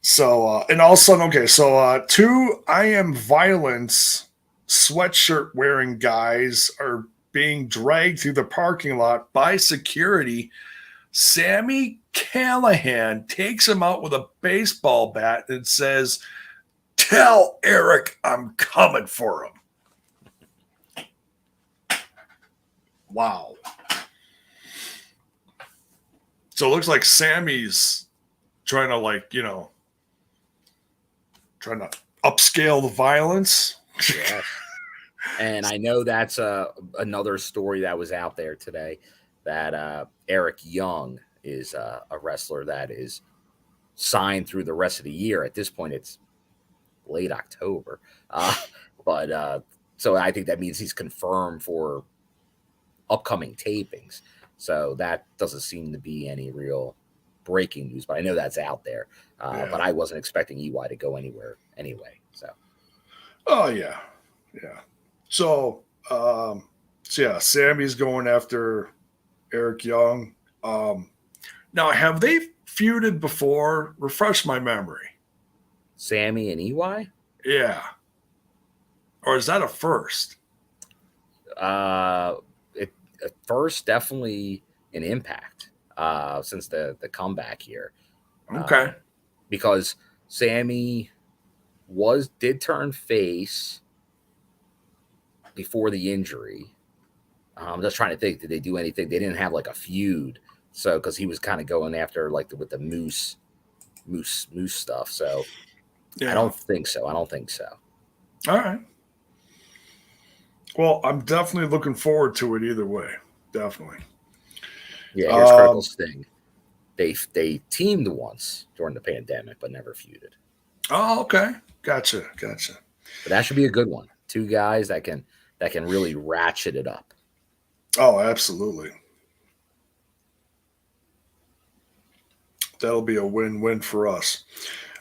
So, and all of a sudden, okay, so two I Am Violence sweatshirt wearing guys are being dragged through the parking lot by security. Sammy Callahan takes him out with a baseball bat and says, "Tell Eric I'm coming for him." Wow. So it looks like Sammy's trying to trying to upscale the violence. Yeah. And I know that's another story that was out there today, that Eric Young is a wrestler that is signed through the rest of the year. At this point, it's late October. But so I think that means he's confirmed for upcoming tapings. So that doesn't seem to be any real breaking news, but I know that's out there. But I wasn't expecting EY to go anywhere anyway. So. Oh, yeah. Yeah. So Sammy's going after Eric Young. Now, have they feuded before? Refresh my memory. Sammy and EY? Yeah. Or is that a first? First, definitely an Impact since the comeback here. Okay. Because Sammy did turn face before the injury. I'm just trying to think, did they do anything? They didn't have like a feud. So, because he was kind of going after with the moose stuff. So, yeah. I don't think so. All right. Well, I'm definitely looking forward to it either way. Definitely. Yeah, here's Critical Sting. They teamed once during the pandemic, but never feuded. Oh, okay. Gotcha. But that should be a good one. Two guys that can really ratchet it up. Oh, absolutely. That'll be a win-win for us.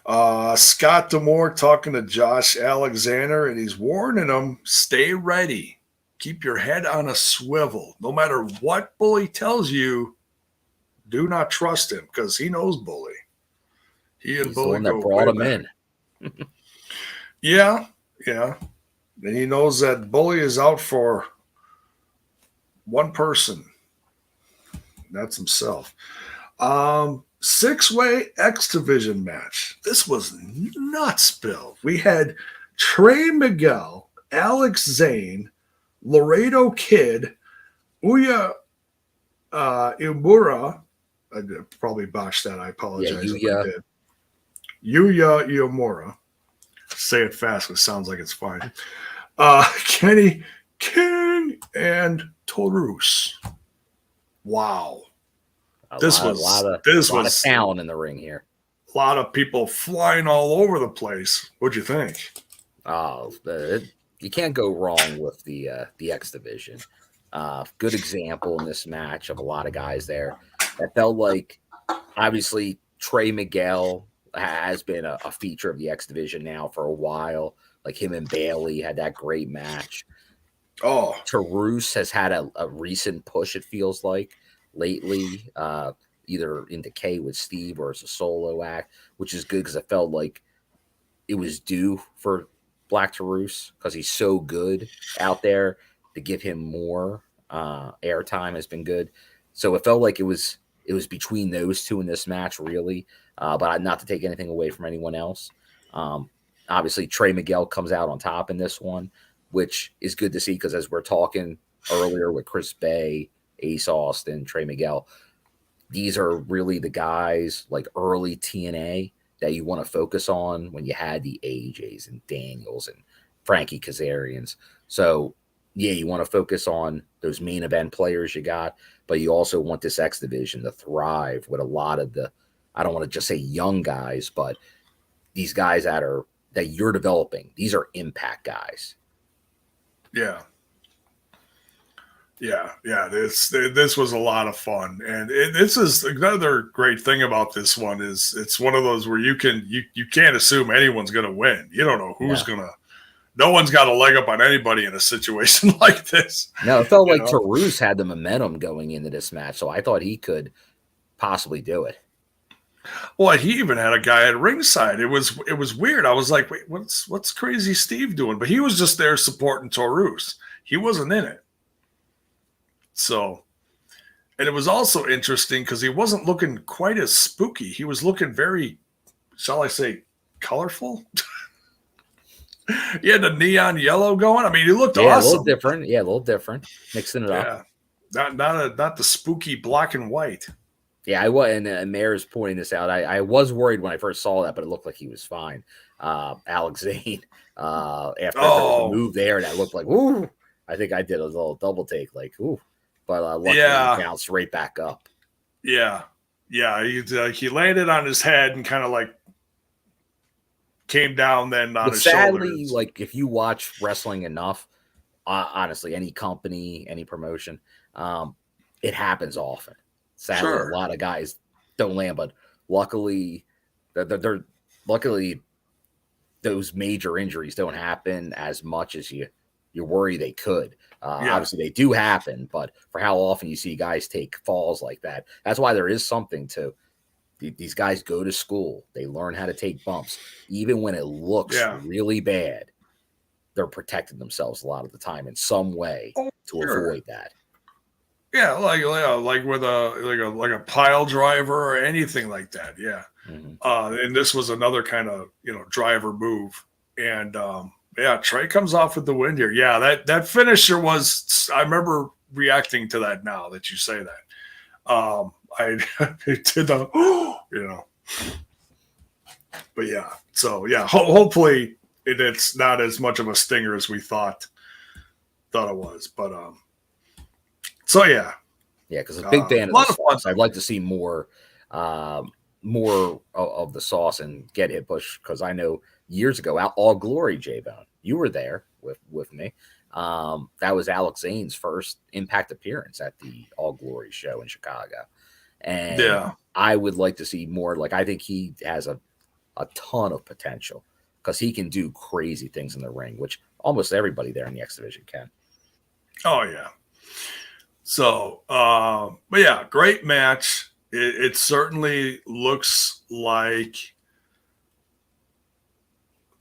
Scott Demore talking to Josh Alexander, and he's warning him, stay ready. Keep your head on a swivel. No matter what Bully tells you, do not trust him because he knows Bully. He's the one that brought him in. Yeah. And he knows that Bully is out for one person. That's himself. 6-way X Division match. This was nuts, Bill. We had Trey Miguel, Alex Zayne, Laredo Kid, Uemura. I probably botched that. I apologize if I did. Yuya Uemura. Say it fast, it sounds like it's fine. Kenny King and Taurus. Wow. This was a lot of talent in the ring here. A lot of people flying all over the place. What'd you think? Oh, you can't go wrong with the X Division. Good example in this match of a lot of guys there. That felt like, obviously, Trey Miguel has been a feature of the X Division now for a while. Like him and Bailey had that great match. Oh, Taurus has had a recent push, it feels like, lately, either in Decay with Steve or as a solo act, which is good because I felt like it was due for Black Taurus because he's so good out there. To give him more airtime has been good. So it felt like it was between those two in this match, really. But not to take anything away from anyone else. Obviously, Trey Miguel comes out on top in this one, which is good to see because as we're talking earlier with Chris Bay, Ace Austin, Trey Miguel, these are really the guys like early TNA that you want to focus on when you had the AJs and Daniels and Frankie Kazarians. So, yeah, you want to focus on those main event players you got, but you also want this X Division to thrive with a lot of the, I don't want to just say young guys, but these guys that you're developing. These are impact guys. Yeah. This was a lot of fun, and this is another great thing about this one is it's one of those where you can't assume anyone's going to win. You don't know who's going to. No one's got a leg up on anybody in a situation like this. No, it felt like Taurus had the momentum going into this match, so I thought he could possibly do it. Well, he even had a guy at ringside. It was weird. I was like, wait, what's Crazy Steve doing? But he was just there supporting Taurus. He wasn't in it. So, and it was also interesting because he wasn't looking quite as spooky. He was looking very, shall I say, colorful. He had the neon yellow going. I mean, he looked awesome. A little different. Yeah, a little different. Mixing it up. Not the spooky black and white. Yeah, I was, and Mayor's pointing this out. I was worried when I first saw that, but it looked like he was fine. Alex Zayne, after the move there, that looked like, ooh, I think I did a little double take, like, ooh. But luckily he bounced right back up. Yeah. He landed on his head and kind of like came down then on his sadly, shoulders. Like if you watch wrestling enough, honestly, any company, any promotion, it happens often. Sadly, a lot of guys don't land, but luckily, luckily those major injuries don't happen as much as you worry they could. Obviously, they do happen, but for how often you see guys take falls like that, that's why there is something to these guys go to school. They learn how to take bumps, even when it looks really bad. They're protecting themselves a lot of the time in some way to avoid that. Yeah, like with a pile driver or anything like that. Yeah, and this was another kind of driver move, and Trey comes off with the win here. Yeah, that finisher was. I remember reacting to that now that you say that. I did the but yeah. So yeah, hopefully it's not as much of a stinger as we thought it was, but So yeah, because a big fan of the sauce. I'd like to see more of the sauce and get hit push because I know years ago, All Glory, J-Bone, you were there with me. That was Alex Zayne's first Impact appearance at the All Glory show in Chicago, and I would like to see more. Like I think he has a a ton of potential because he can do crazy things in the ring, which almost everybody there in the X division can. Oh yeah. So, but yeah, great match. It certainly looks like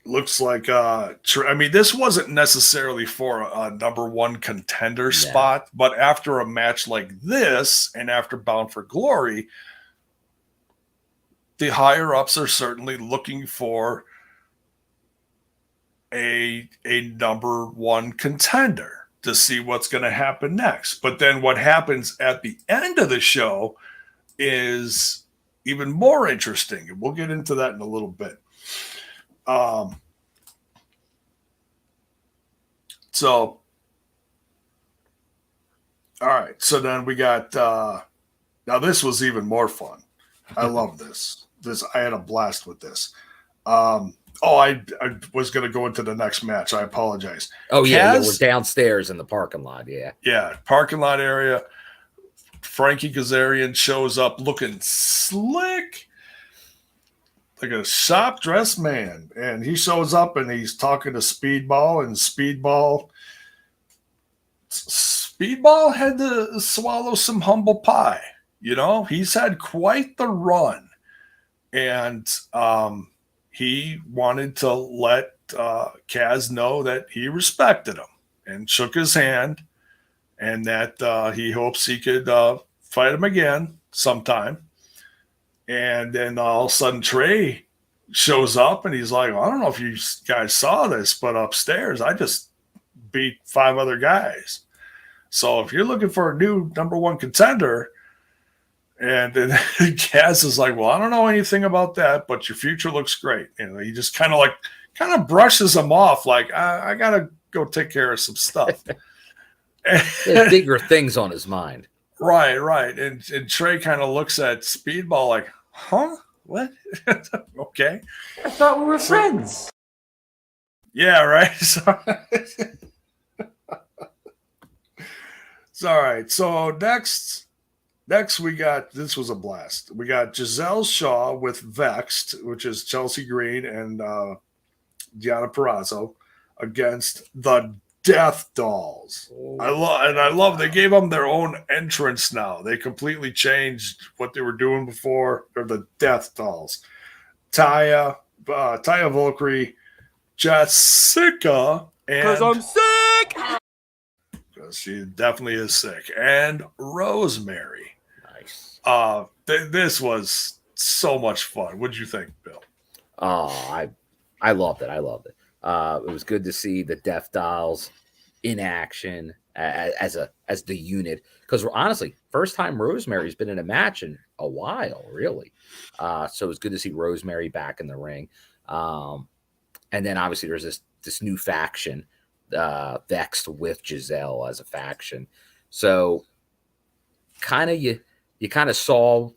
I mean, this wasn't necessarily for a number one contender spot, but after a match like this and after Bound for Glory, the higher ups are certainly looking for a number one contender to see what's going to happen next. But then what happens at the end of the show is even more interesting. And we'll get into that in a little bit. So, all right. So then we got, now this was even more fun. I love this. I had a blast with this. I was going to go into the next match. I apologize. Oh, yeah. We're downstairs in the parking lot. Yeah. Yeah. Parking lot area. Frankie Kazarian shows up looking slick, like a shop dressed man. And he shows up and he's talking to Speedball, and Speedball had to swallow some humble pie. You know, he's had quite the run. And he wanted to let Kaz know that he respected him and shook his hand, and that he hopes he could fight him again sometime. And then all of a sudden Trey shows up and he's like, well, I don't know if you guys saw this, but upstairs I just beat 5 other guys. So if you're looking for a new number one contender, and then Kaz is like, well, I don't know anything about that, but your future looks great. And he just kind of brushes him off like, I got to go take care of some stuff. There's bigger things on his mind. Right. And Trey kind of looks at Speedball like, huh? What? Okay. I thought we were friends. Yeah, right. So, all right. So next we got, this was a blast. We got Gisele Shaw with Vexed, which is Chelsea Green and Deonna Purrazzo, against the Death Dollz. I love they gave them their own entrance now. They completely changed what they were doing before. They're the Death Dollz. Taya Valkyrie, JesSICKa, and Because I'm sick. because she definitely is sick, and Rosemary. Nice. This was so much fun. What'd you think, Bill? Oh, I loved it. It was good to see the Death Dollz in action as the unit, because honestly, first time Rosemary's been in a match in a while, really. So it was good to see Rosemary back in the ring. And then obviously there's this new faction, Vexed with Gisele as a faction. So kind of you kind of saw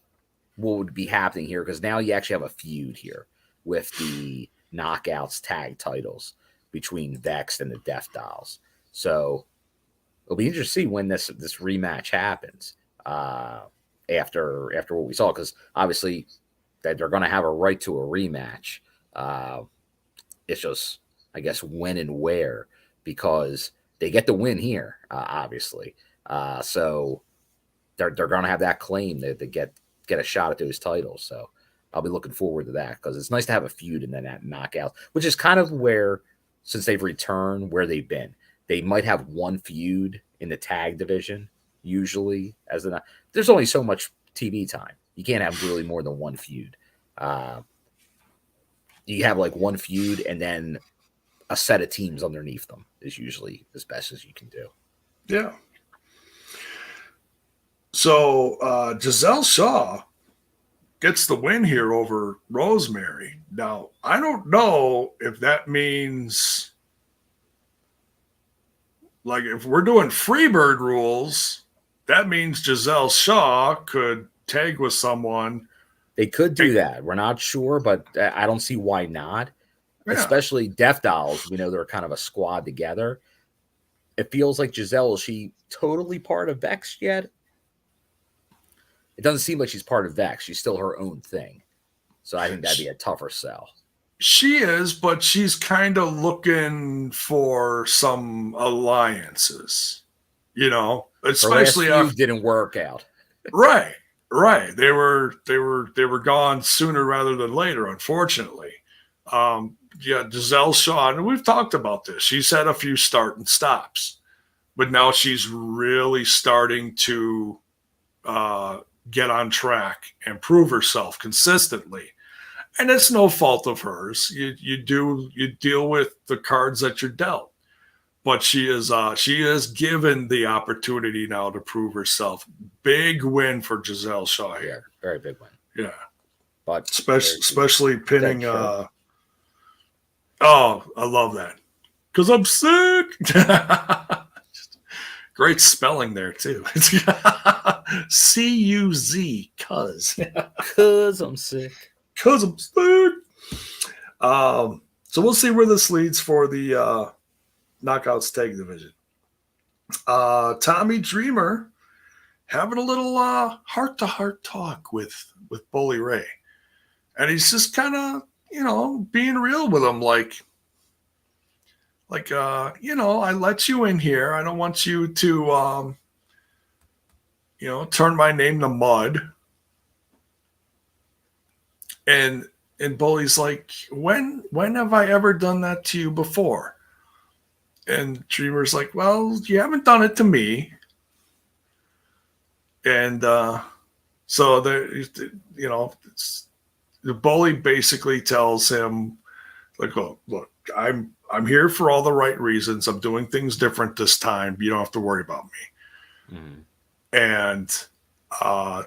what would be happening here, because now you actually have a feud here with the Knockouts tag titles between Vexed and the Death Dollz. So it'll be interesting to see when this rematch happens after what we saw, because obviously that they're going to have a right to a rematch. It's just, I guess, when and where, because they get the win here, obviously. So they're going to have that claim that they get a shot at those titles. So I'll be looking forward to that, because it's nice to have a feud and then that knockout, which is kind of where, since they've returned, where they've been. They might have one feud in the tag division, usually. There's only so much TV time. You can't have really more than one feud. You have like one feud and then a set of teams underneath them is usually as best as you can do. Yeah. So Gisele Shaw gets the win here over Rosemary. Now, I don't know if that means, like, if we're doing Freebird rules, that means Gisele Shaw could tag with someone. They could do that. We're not sure, but I don't see why not. Yeah. Especially Death Dollz. We know they're kind of a squad together. It feels like Gisele, is she totally part of Vex yet? It doesn't seem like she's part of Vex. She's still her own thing. So I think that'd be a tougher sell. She is, but she's kind of looking for some alliances, especially Her last after feud didn't work out. Right. They were gone sooner rather than later, unfortunately. Gisele Shaw, and we've talked about this. She's had a few start and stops, but now she's really starting to get on track and prove herself consistently. And it's no fault of hers. You deal with the cards that you're dealt. But she is given the opportunity now to prove herself. Big win for Gisele Shaw here. Yeah, very big win. Yeah. But Especially pinning I love that. 'Cause I'm sick. Great spelling there too. C-U-Z, cuz I'm sick. Cuz I'm sick. So we'll see where this leads for the Knockouts Tag Division. Tommy Dreamer having a little heart-to-heart talk with Bully Ray. And he's just kind of, being real with him, like, I let you in here. I don't want you to, turn my name to mud. And Bully's like, when have I ever done that to you before? And Dreamer's like, well, you haven't done it to me. And so the Bully basically tells him, like, look, I'm here for all the right reasons. I'm doing things different this time. You don't have to worry about me. Mm-hmm. And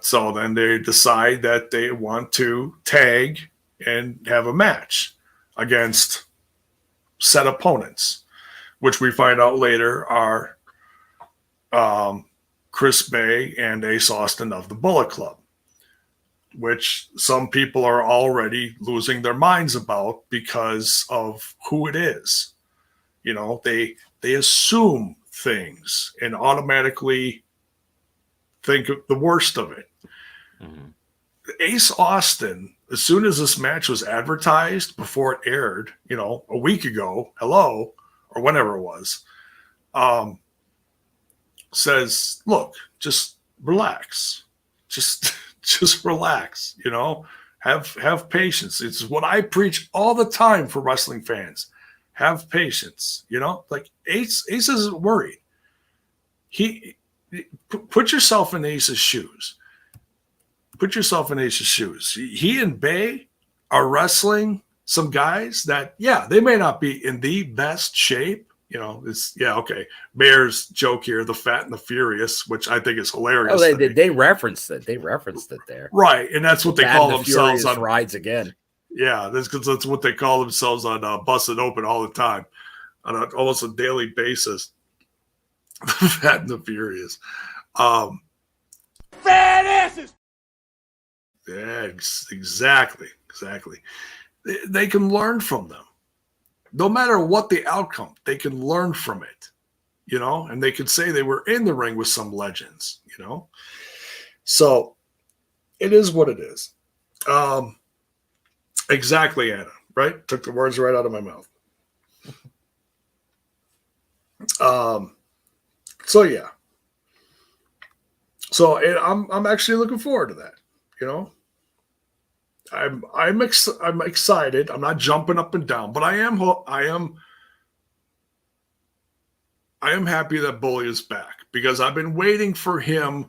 so then they decide that they want to tag and have a match against set opponents, which we find out later are Chris Bay and Ace Austin of the Bullet Club, which some people are already losing their minds about because of who it is. They assume things and automatically think of the worst of it. Mm-hmm. Ace Austin, as soon as this match was advertised before it aired, a week ago, or whenever it was, says, look, just relax. Just relax, have patience. It's what I preach all the time for wrestling fans. Have patience, like Ace isn't worried. He put yourself in Ace's shoes. He and Bay are wrestling some guys that, they may not be in the best shape. Okay. Bear's joke here, the Fat and the Furious, which I think is hilarious. Oh, they referenced it. They referenced it there. Right. And that's what they call themselves on Rides Again. Yeah. That's what they call themselves on Busted Open all the time on almost a daily basis. Fat and the Furious. Fat asses! Yeah, exactly. They can learn from them. No matter what the outcome, they can learn from it, and they can say they were in the ring with some legends, So it is what it is. Exactly, Anna, right? Took the words right out of my mouth. So yeah. So I'm actually looking forward to that, I'm excited. I'm not jumping up and down, but I am happy that Bully is back because I've been waiting for him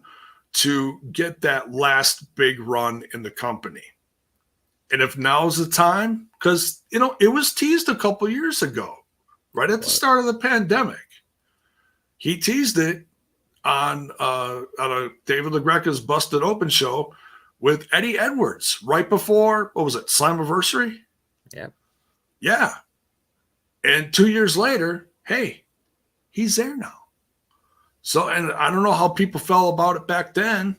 to get that last big run in the company. And if now's the time, because it was teased a couple years ago, right at the start of the pandemic. He teased it on a David LaGreca's Busted Open show with Eddie Edwards right before, what was it, Slammiversary? Yeah. Yeah. And 2 years later, hey, he's there now. So, and I don't know how people felt about it back then.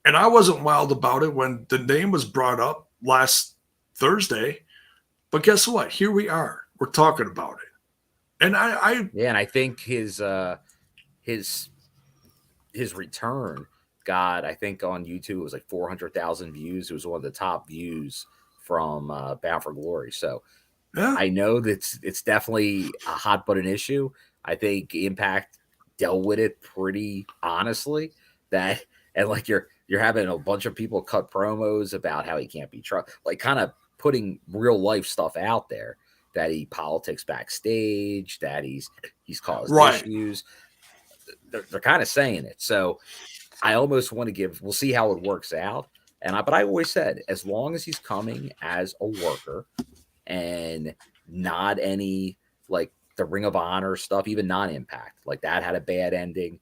And I wasn't wild about it when the name was brought up last Thursday. But guess what? Here we are. We're talking about it. And and I think his return got, I think on YouTube, it was like 400,000 views. It was one of the top views from Bound for Glory. So Yeah. I know that it's definitely a hot button issue. I think Impact dealt with it pretty honestly. That and like you're having a bunch of people cut promos about how he can't be trusted, like kind of putting real life stuff out there, that he politics backstage, that he's caused issues. They're kind of saying it. So I almost want to give. We'll see how it works out. But I always said, as long as he's coming as a worker and not any like the Ring of Honor stuff, even non-Impact, like that had a bad ending.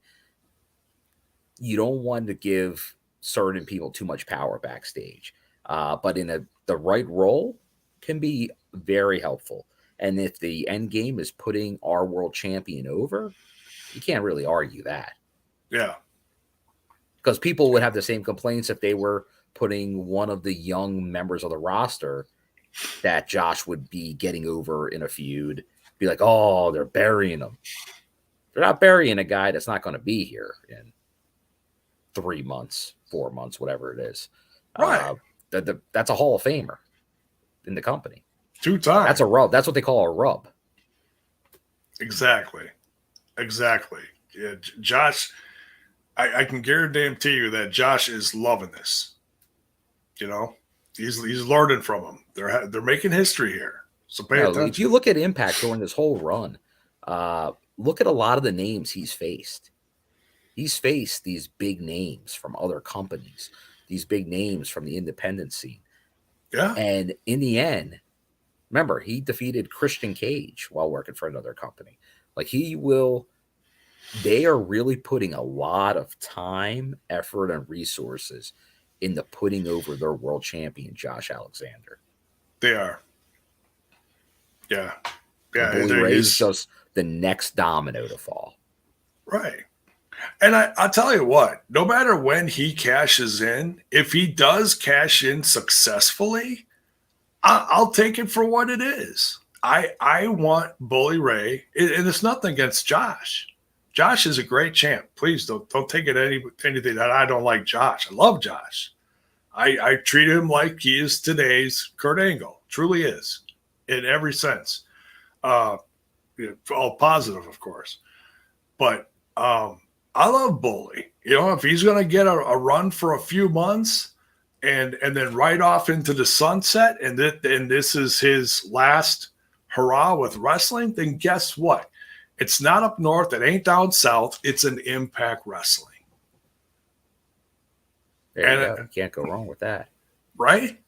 You don't want to give certain people too much power backstage, but in the right role can be very helpful. And if the end game is putting our world champion over, you can't really argue that. Yeah. Because people would have the same complaints if they were putting one of the young members of the roster that Josh would be getting over in a feud. Be like, oh, they're burying him. They're not burying a guy that's not going to be here in 3 months, 4 months, whatever it is. Right. That's a Hall of Famer in the company. 2 times. That's a rub. That's what they call a rub. Exactly. Yeah, Josh, I can guarantee you that Josh is loving this. You know, he's learning from him. They're making history here. So pay attention. If you look at Impact during this whole run, look at a lot of the names he's faced. He's faced these big names from other companies, these big names from the independent scene. Yeah. And in the end, remember, he defeated Christian Cage while working for another company. Like they are really putting a lot of time, effort, and resources into putting over their world champion, Josh Alexander. They are. Yeah. Bully Ray's just the next domino to fall. Right. And I'll tell you what, no matter when he cashes in, if he does cash in successfully, I'll take it for what it is. I want Bully Ray, and it's nothing against Josh. Josh is a great champ. Please don't take it anything that I don't like Josh. I love Josh. I treat him like he is today's Kurt Angle. Truly is, in every sense. All positive, of course. But I love Bully. You know, if he's going to get a run for a few months and then right off into the sunset, and this is his last hurrah with wrestling, then guess what? It's not up north. It ain't down south. It's an Impact Wrestling. You can't go wrong with that. Right?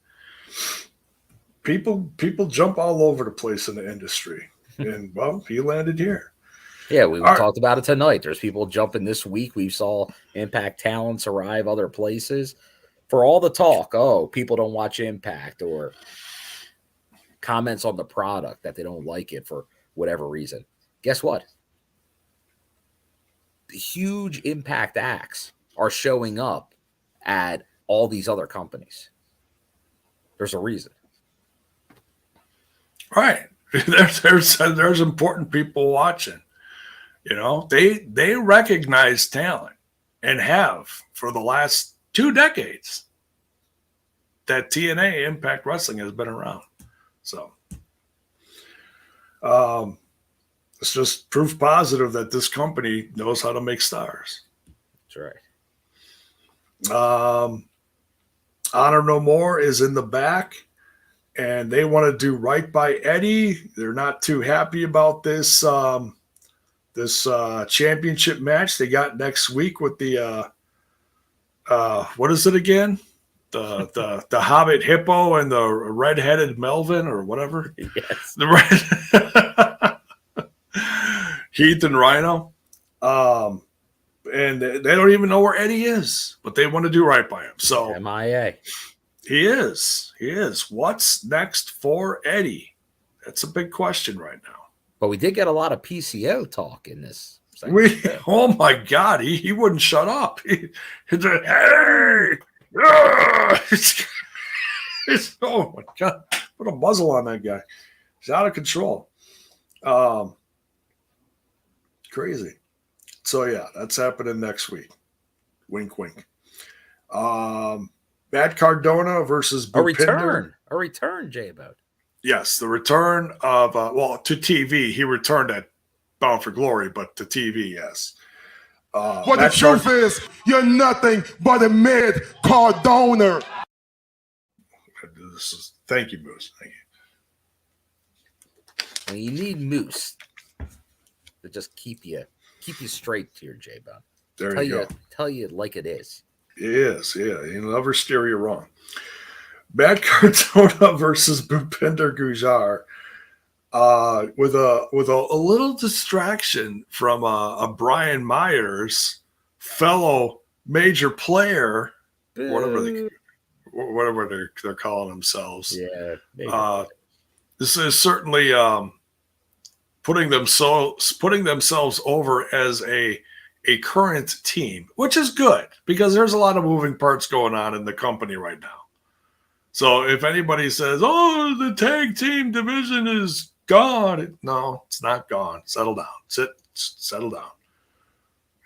People jump all over the place in the industry. And, well, he landed here. Yeah, we talked about it tonight. There's people jumping this week. We saw Impact talents arrive other places. For all the talk, people don't watch Impact, or comments on the product that they don't like it for whatever reason. Guess what? The huge Impact acts are showing up at all these other companies. There's a reason. Right. There's important people watching. You know, they recognize talent and have for the last 2 decades that TNA Impact Wrestling has been around. So it's just proof positive that this company knows how to make stars. That's right. Honor No More is in the back, and they want to do right by Eddie. They're not too happy about this championship match they got next week with the what is it again? The Hobbit Hippo and the red-headed Melvin or whatever. Yes. The red Heath and Rhino. And they don't even know where Eddie is, but they want to do right by him. So MIA. He is. What's next for Eddie? That's a big question right now. But we did get a lot of PCO talk in this. Oh my God, he wouldn't shut up. He's like, hey, oh my God, put a muzzle on that guy. He's out of control. Crazy. So yeah, that's happening next week. Wink, wink. Matt Cardona versus Bhupinder. a return, J-Bo. Yes, the return of to TV. He returned at Bound for Glory, but to TV, yes. What the truth is, you're nothing but a mid Cardona. Thank you, Moose. Thank you. And you need Moose to just keep you straight here, J-Bo. There you go. Tell you like it is. Yes, yeah. He'll never steer you wrong. Bad Cardona versus Bhupinder Gujjar. With a little distraction from a Brian Myers, fellow major player, whatever they're calling themselves. Yeah. This is certainly putting themselves over as a current team, which is good because there's a lot of moving parts going on in the company right now. So if anybody says, "Oh, the tag team division is gone," no, it's not gone. Settle down. Settle down.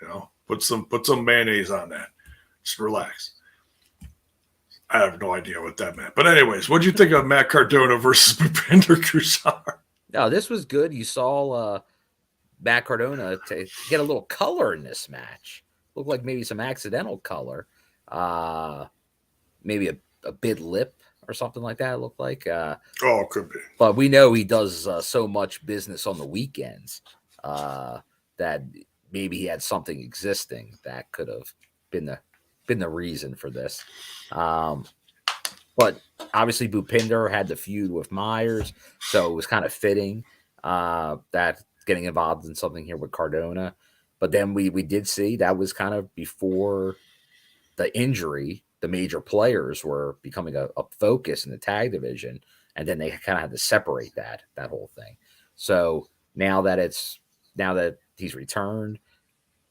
You know, put some mayonnaise on that. Just relax. I have no idea what that meant. But anyways, what do you think of Matt Cardona versus Bhupinder Gujjar? No, this was good. You saw Matt Cardona to get a little color in this match. Looked like maybe some accidental color. Maybe a bit lip or something like that, it looked like. It could be. But we know he does so much business on the weekends that maybe he had something existing that could have been the reason for this. But obviously Bhupinder had the feud with Myers, so it was kind of fitting that getting involved in something here with Cardona. But then we did see that was kind of before the injury. The major players were becoming a focus in the tag division, and then they kind of had to separate that whole thing. So now that he's returned,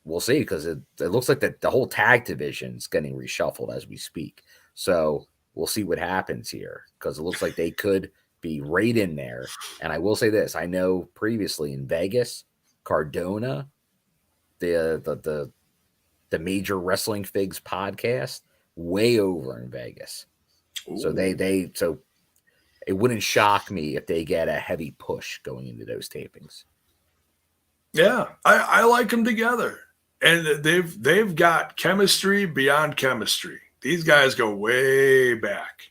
we'll see, because it looks like the whole tag division is getting reshuffled as we speak. So we'll see what happens here, because it looks like they could be right in there. And I will say this: I know previously in Vegas, Cardona, the Major Wrestling Figs podcast, way over in Vegas. Ooh. So so it wouldn't shock me if they get a heavy push going into those tapings. Yeah, I like them together, and they've got chemistry beyond chemistry. These guys go way back.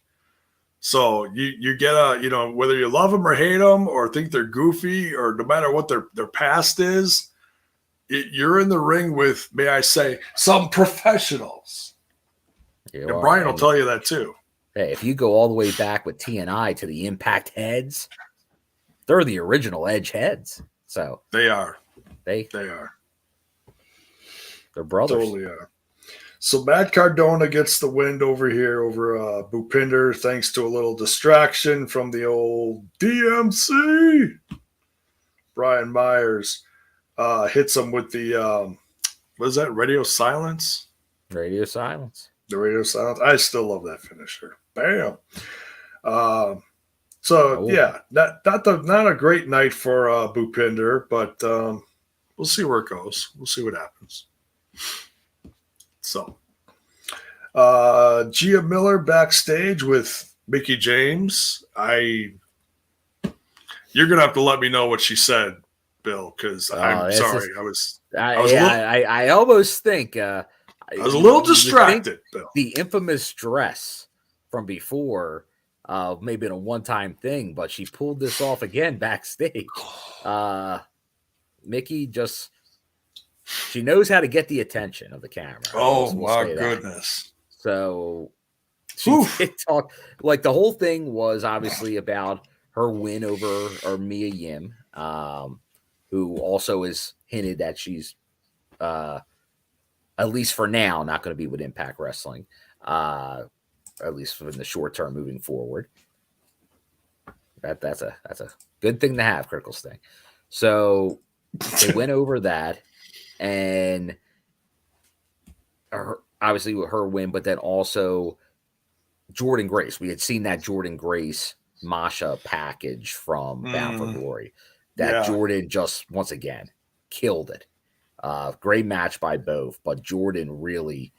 So you get whether you love them or hate them or think they're goofy or no matter what their past is, you're in the ring with, may I say, some professionals. And Brian will tell you that too. Hey, if you go all the way back with TNI to the Impact Heads, they're the original Edge Heads. So they are. They are. They're brothers. Totally are. So Matt Cardona gets the win over here over Bhupinder, thanks to a little distraction from the old DMC. Brian Myers hits him with the what is that? Radio silence. Radio silence. The radio silence. I still love that finisher. Bam. Yeah, not a great night for Bhupinder, but we'll see where it goes. We'll see what happens. So, Gia Miller backstage with Mickie James. You're gonna have to let me know what she said, Bill, because I'm sorry. I almost think. I was a little distracted, Bill. The infamous dress from before may have been a one-time thing, but she pulled this off again backstage. Mickie she knows how to get the attention of the camera. Oh, my goodness. So she did talk. Like, the whole thing was obviously about her win over Mia Yim, who also is hinted that she's at least for now, not going to be with Impact Wrestling, at least in the short term moving forward. That's a good thing to have, Critical Sting. So they went over that, and obviously with her win, but then also Jordynne Grace. We had seen that Jordynne Grace Masha package from Bound for Glory. That Jordynne just once again killed it. Great match by both, but Jordynne really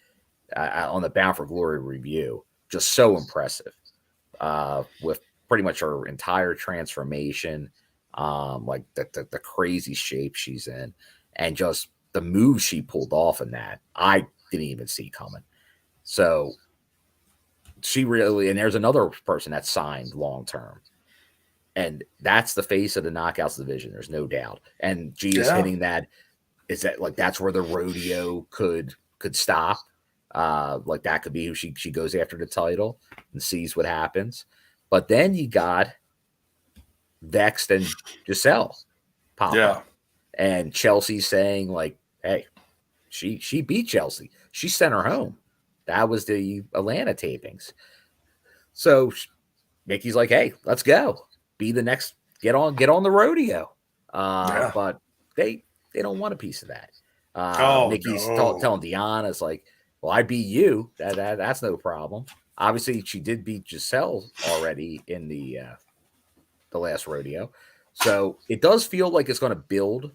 on the Bound for Glory review, just so impressive. with pretty much her entire transformation, like the crazy shape she's in, and just the move she pulled off in that, I didn't even see coming. So she really, and there's another person that's signed long term, and that's the face of the knockouts division. There's no doubt. And G is hitting that. Is that like that's where the rodeo could stop? Like that could be who she goes after the title and sees what happens. But then you got Vexed and Gisele pop up. And Chelsea saying like, hey, she beat Chelsea. She sent her home. That was the Atlanta tapings. So Mickey's like, hey, let's go. Be the next, get on the rodeo. But they don't want a piece of that. Mickey's telling Deonna, it's like, well, I beat you. That's no problem. Obviously, she did beat Gisele already in the last rodeo. So it does feel like it's going to build.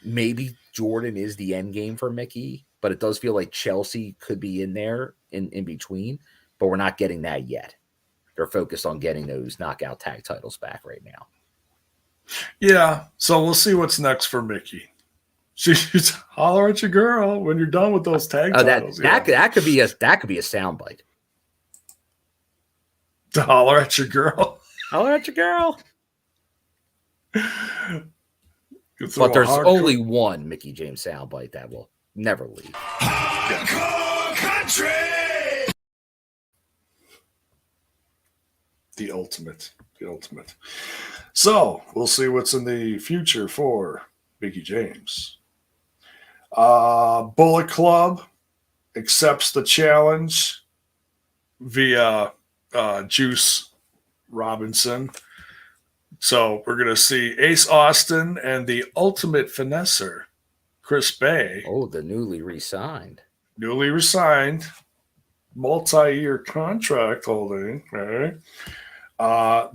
Maybe Jordan is the end game for Mickey, but it does feel like Chelsea could be in there in between, but we're not getting that yet. They're focused on getting those knockout tag titles back right now. Yeah, so we'll see what's next for Mickey. She's holler at your girl when you're done with those tag titles. That could be a soundbite. To holler at your girl. Holler at your girl. But there's only one Mickey James soundbite that will never leave. Country. The ultimate. So we'll see what's in the future for Mickey James. Bullet Club accepts the challenge via Juice Robinson. So we're going to see Ace Austin and the ultimate finesser, Chris Bay. Oh, the newly resigned, multi-year contract holding, right?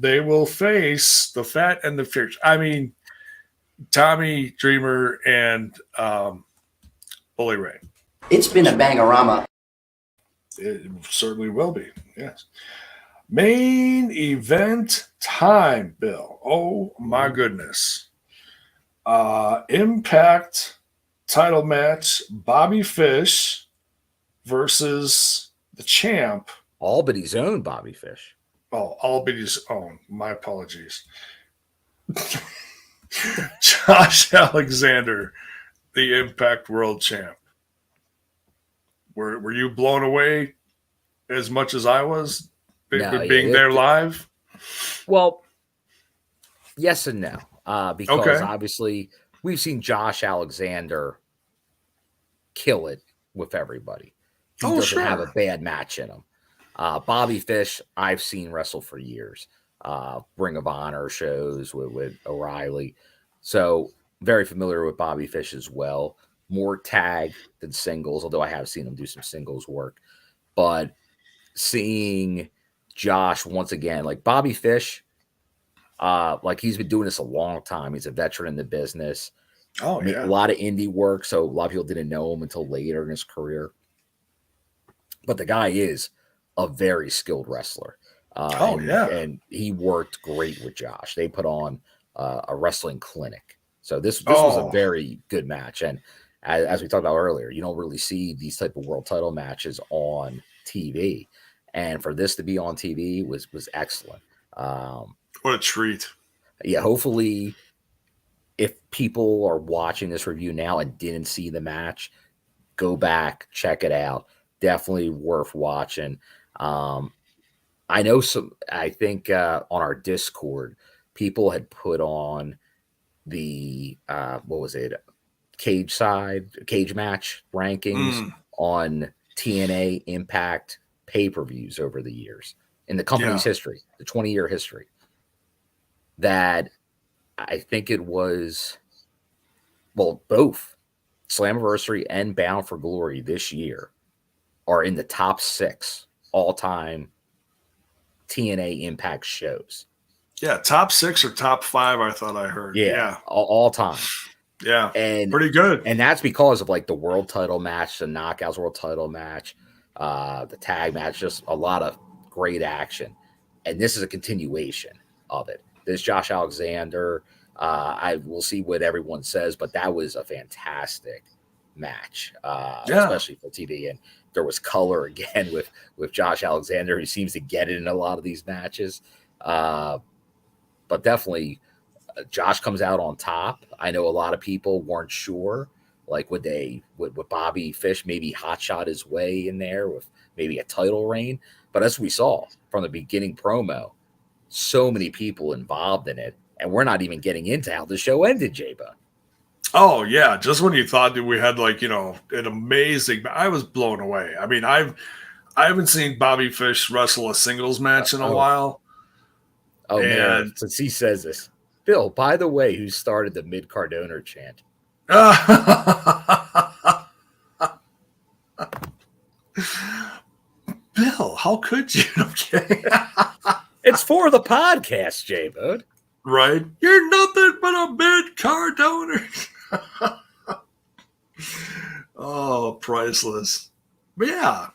They will face the Fat and the Fierce. I mean, Tommy Dreamer and Bully Ray. It's been a bangorama. It certainly will be, yes. Main event time, Bill. Oh, my goodness. Impact title match, Bobby Fish versus the champ. Albany's own Bobby Fish. Oh, Albany's own. My apologies. Josh Alexander, the Impact World Champ. Were you blown away as much as I was being there live? Well, yes and no. Because obviously we've seen Josh Alexander kill it with everybody. He doesn't have a bad match in him. Bobby Fish, I've seen wrestle for years. Ring of Honor shows with O'Reilly. So very familiar with Bobby Fish as well. More tag than singles, although I have seen him do some singles work. But seeing Josh once again, like Bobby Fish, like he's been doing this a long time. He's a veteran in the business. Oh, yeah. A lot of indie work, so a lot of people didn't know him until later in his career. But the guy is a very skilled wrestler. And he worked great with Josh. They put on a wrestling clinic. So this was a very good match. And as we talked about earlier, you don't really see these type of world title matches on TV. And for this to be on TV was excellent. What a treat. Yeah, hopefully if people are watching this review now and didn't see the match, go back, check it out. Definitely worth watching. I know I think on our Discord, people had put on the, cage match rankings on TNA Impact pay-per-views over the years in the company's history, the 20-year history. That I think it was, both Slammiversary and Bound for Glory this year are in the top 6 all-time TNA Impact shows. Yeah, top 6 or top 5, I thought I heard. Yeah. All time. Yeah, and pretty good. And that's because of like the world title match, the Knockouts world title match, the tag match, just a lot of great action. and this is a continuation of it. This Josh Alexander, I will see what everyone says, but that was a fantastic match, especially for TV. And there was color again with Josh Alexander, who seems to get it in a lot of these matches. But definitely, Josh comes out on top. I know a lot of people weren't sure, like would Bobby Fish maybe hotshot his way in there with maybe a title reign. But as we saw from the beginning promo, so many people involved in it, and we're not even getting into how the show ended, J-Bone. Oh yeah, just when you thought that we had like, an amazing, I was blown away. I mean, I haven't seen Bobby Fish wrestle a singles match in a while. Oh, man, since he says this, Bill, by the way, who started the mid Cardona chant? Bill, how could you? Okay. It's for the podcast, J-Bone. Right? You're nothing but a mid Cardona. Oh, priceless. But yeah.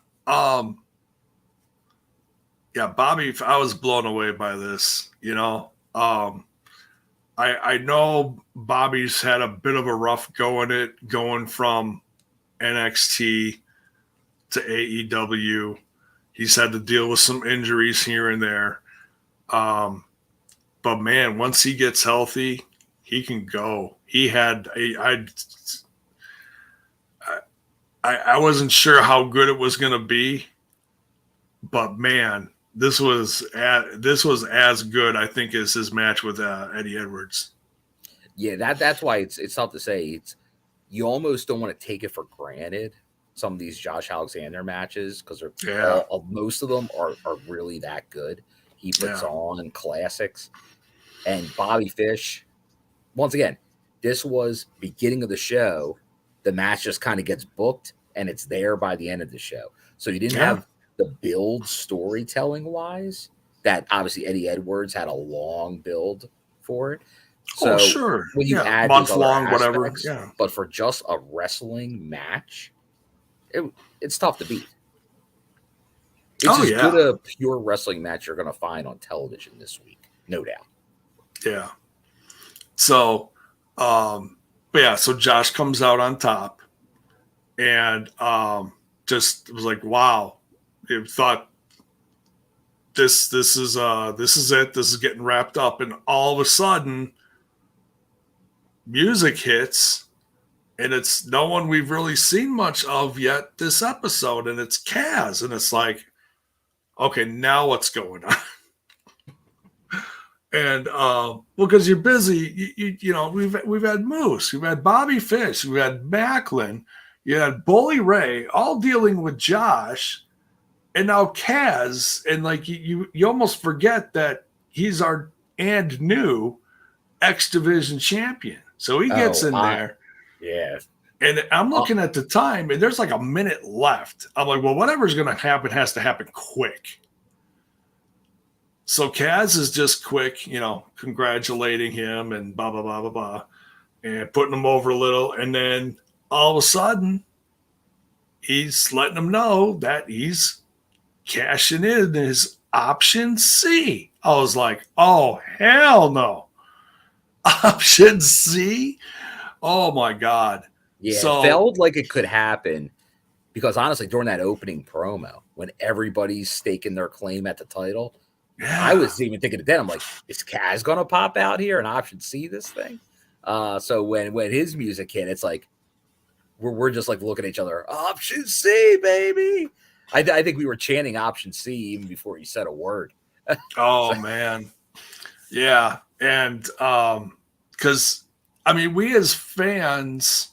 Yeah, Bobby, I was blown away by this, I know Bobby's had a bit of a rough going from NXT to AEW. He's had to deal with some injuries here and there. But man, once he gets healthy, he can go. He had I wasn't sure how good it was going to be, but man, this was as good, I think, as his match with Eddie Edwards. Yeah, that's why it's tough to say. You almost don't want to take it for granted, some of these Josh Alexander matches, because most of them are really that good. He puts on classics. And Bobby Fish, once again, this was beginning of the show. The match just kind of gets booked, and it's there by the end of the show. So you didn't have the build storytelling wise that obviously Eddie Edwards had a long build for it. So sure. When you add month long, whatever. But for just a wrestling match, it's tough to beat. It's as good a pure wrestling match you're going to find on television this week, no doubt. Yeah. So, so Josh comes out on top, and just was like, wow. I thought this is it. This is getting wrapped up, and all of a sudden, music hits, and it's no one we've really seen much of yet this episode, and it's Kaz, and it's like, okay, now what's going on? And because you're busy, we've had Moose, we've had Bobby Fish, we've had Macklin, you had Bully Ray, all dealing with Josh, and now Kaz, and like you almost forget that he's our new X Division champion. So he gets in there. Yeah. And I'm looking at the time, and there's like a minute left. I'm like, well, whatever's going to happen has to happen quick. So Kaz is just quick, congratulating him and blah, blah, blah, blah, blah, and putting him over a little. And then all of a sudden, he's letting him know that he's cashing in his option C. I was like, oh, hell no. Option C? Oh, my God. Yeah, it felt like it could happen because, honestly, during that opening promo, when everybody's staking their claim at the title, I was even thinking of that. I'm like, is Kaz going to pop out here and option C this thing? So when his music hit, it's like we're just like looking at each other. Option C, baby. I think we were chanting option C even before he said a word. Oh, man. Yeah. And because, we as fans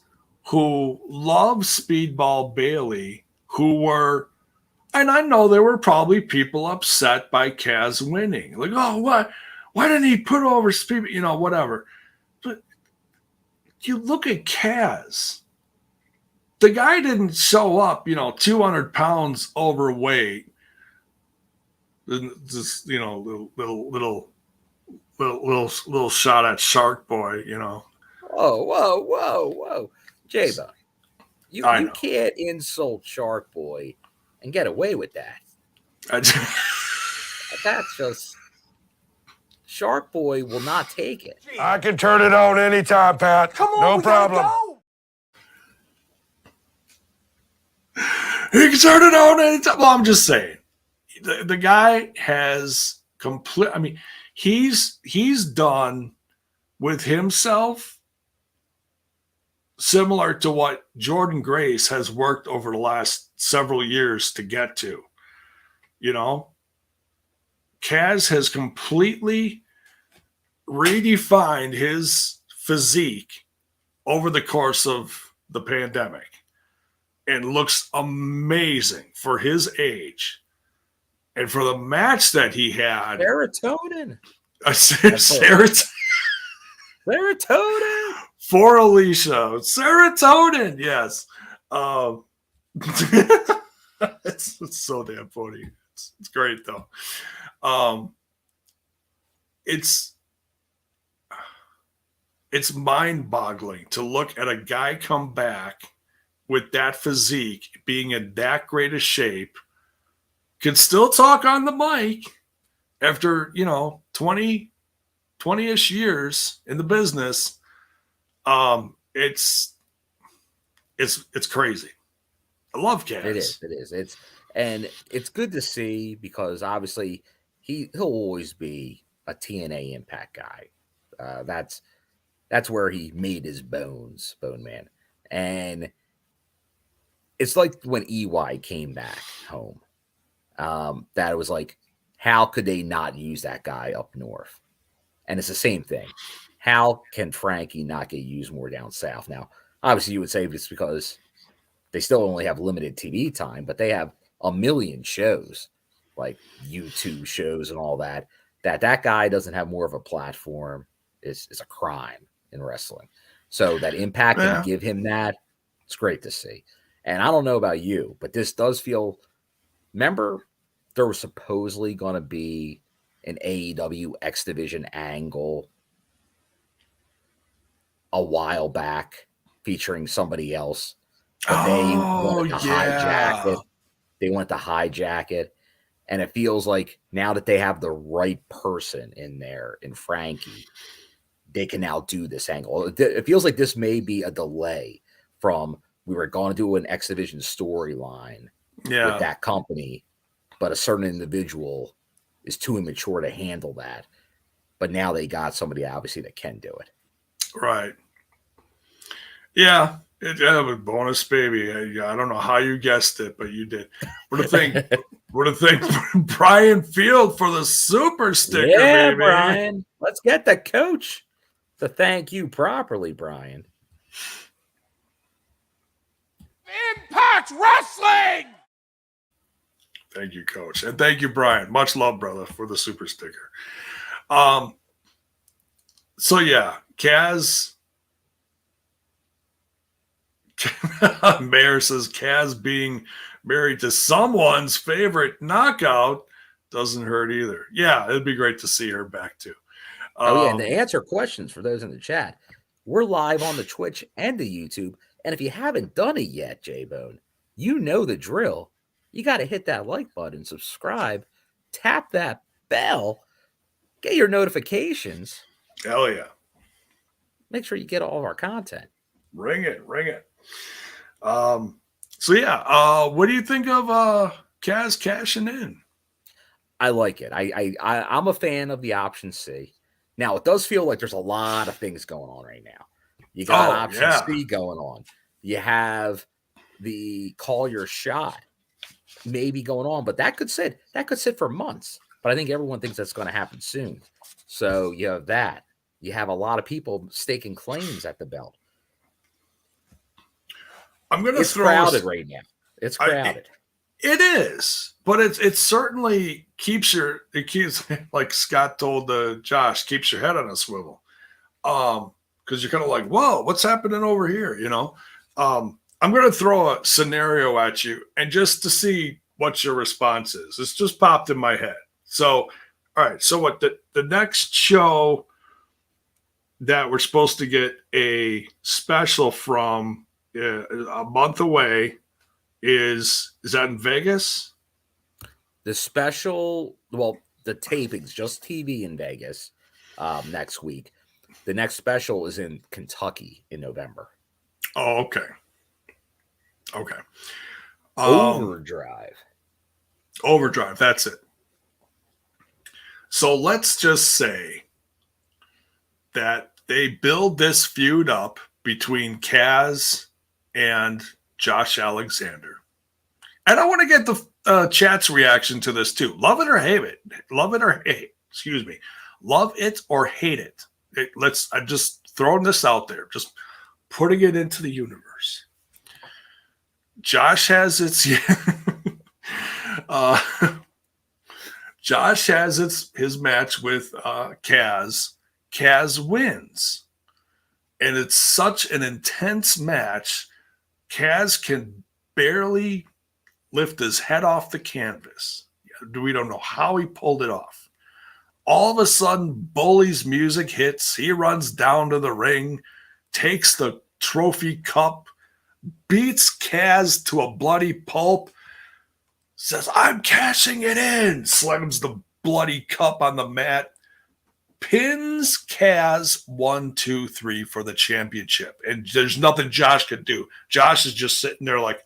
who love Speedball Bailey, who were, and I know there were probably people upset by Kaz winning. Like, oh, what? Why didn't he put over Speed? Whatever. But you look at Kaz. The guy didn't show up, 200 pounds overweight. Just, little shot at Shark Boy, Whoa. J-Bone, you can't insult Shark Boy and get away with that. that's just Shark Boy will not take it. I can turn it on anytime, Pat. No problem. He can turn it on anytime. Well, I'm just saying, the guy has complete. I mean, he's done with himself similar to what Jordan Grace has worked over the last several years to get to. You know, Kaz has completely redefined his physique over the course of the pandemic and looks amazing for his age. And for the match that he had, Serotonin. Serotonin for Alicia, serotonin, yes. It's so damn funny. It's great though. It's mind-boggling to look at a guy come back with that physique, being in that great a shape, can still talk on the mic after 20-ish years in the business. It's crazy. I love Kaz. It is. It's good to see because obviously he'll always be a TNA Impact guy. That's where he made his bones, Bone Man. And it's like when EY came back home. That it was like, how could they not use that guy up north? And it's the same thing. How can Frankie not get used more down south? Now, obviously, you would say it's because they still only have limited TV time, but they have a million shows, like YouTube shows and all that. That guy doesn't have more of a platform is a crime in wrestling. So that Impact can give him that. It's great to see. And I don't know about you, but this does feel. Remember, there was supposedly going to be an AEW X Division angle a while back featuring somebody else, but they wanted to hijack it. They want to hijack it, and it feels like now that they have the right person in there, in Frankie, they can now do this angle. It feels like this may be a delay from we were going to do an X Division storyline with that company, but a certain individual is too immature to handle that. But now they got somebody obviously that can do it. Right. Yeah. It was bonus, baby. I don't know how you guessed it, but you did. What a thing, Brian Field for the super sticker, baby. Brian. Let's get the coach to thank you properly, Brian. Impact Wrestling! Thank you, Coach. And thank you, Brian. Much love, brother, for the super sticker. So, yeah, Kaz. Mayor says Kaz being married to someone's favorite knockout doesn't hurt either. Yeah, it'd be great to see her back, too. And to answer questions for those in the chat, we're live on the Twitch and the YouTube. And if you haven't done it yet, J-Bone, you know the drill. You got to hit that like button, subscribe, tap that bell, get your notifications. Hell yeah. Make sure you get all of our content. Ring it. So, yeah, what do you think of Kaz cashing in? I like it. I'm a fan of the option C. Now, it does feel like there's a lot of things going on right now. You got option C going on. You have the call your shot maybe going on, but that could sit for months. But I think everyone thinks that's going to happen soon. So you have that. You have a lot of people staking claims at the belt. I'm going to throw crowded right now. It's crowded. It is, but it certainly keeps like Scott told Josh, keeps your head on a swivel. Because you're kind of like, whoa, what's happening over here? I'm going to throw a scenario at you and just to see what your response is. It's just popped in my head. So, all right. So what the next show that we're supposed to get a special from a month away is that in Vegas? The special, well, the tapings, just TV in Vegas next week. The next special is in Kentucky in November. Oh, okay. Okay. Overdrive. Overdrive, that's it. So let's just say that they build this feud up between Kaz and Josh Alexander. And I want to get the chat's reaction to this too. Love it or hate it. Love it or hate. Excuse me. Love it or hate it. I'm just throwing this out there. Just putting it into the universe. Josh has its Josh has his match with Kaz. Kaz wins. And it's such an intense match. Kaz can barely lift his head off the canvas. We don't know how he pulled it off. All of a sudden, Bully's music hits. He runs down to the ring, takes the trophy cup, beats Kaz to a bloody pulp, says, "I'm cashing it in," slams the bloody cup on the mat, pins Kaz 1, 2, 3 for the championship. And there's nothing Josh could do. Josh is just sitting there like,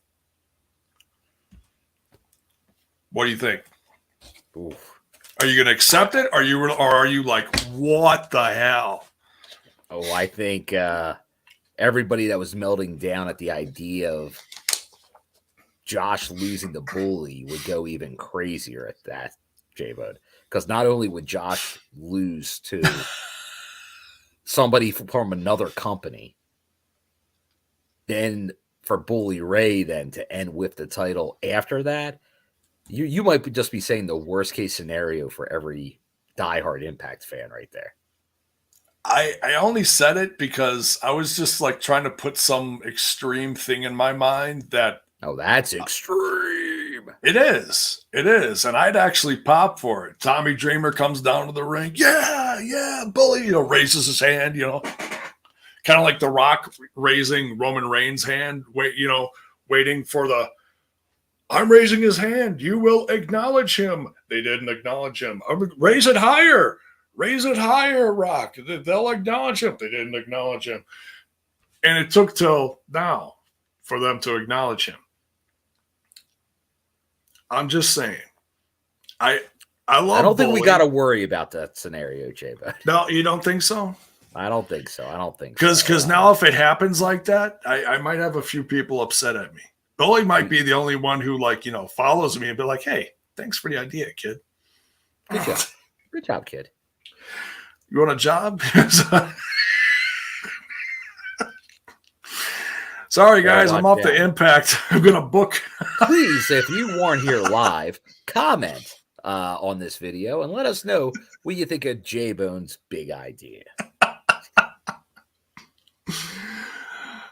what do you think? Oof. Are you going to accept it? Or are you like, what the hell? Oh, I think everybody that was melting down at the idea of Josh losing the Bully would go even crazier at that, J-Bud. Because not only would Josh lose to somebody from another company, then for Bully Ray then to end with the title after that, you might just be saying the worst case scenario for every diehard Impact fan right there. I only said it because I was just like trying to put some extreme thing in my mind that. Oh, that's extreme. It is. It is. And I'd actually pop for it. Tommy Dreamer comes down to the ring. Yeah, Bully, raises his hand, kind of like The Rock raising Roman Reigns' hand, waiting for the, I'm raising his hand. You will acknowledge him. They didn't acknowledge him. Raise it higher. Raise it higher, Rock. They'll acknowledge him. They didn't acknowledge him. And it took till now for them to acknowledge him. I'm just saying. I don't think Bully. we got to worry about that scenario, J-Bud. No, you don't think so? I don't think so. Because now if it happens like that, I might have a few people upset at me. Bully might be the only one who follows me and be like, hey, thanks for the idea, kid. Good job. Good job, kid. You want a job? Sorry, guys, I'm off the Impact. I'm going to book. Please, if you weren't here live, comment on this video and let us know what you think of J-Bone's big idea.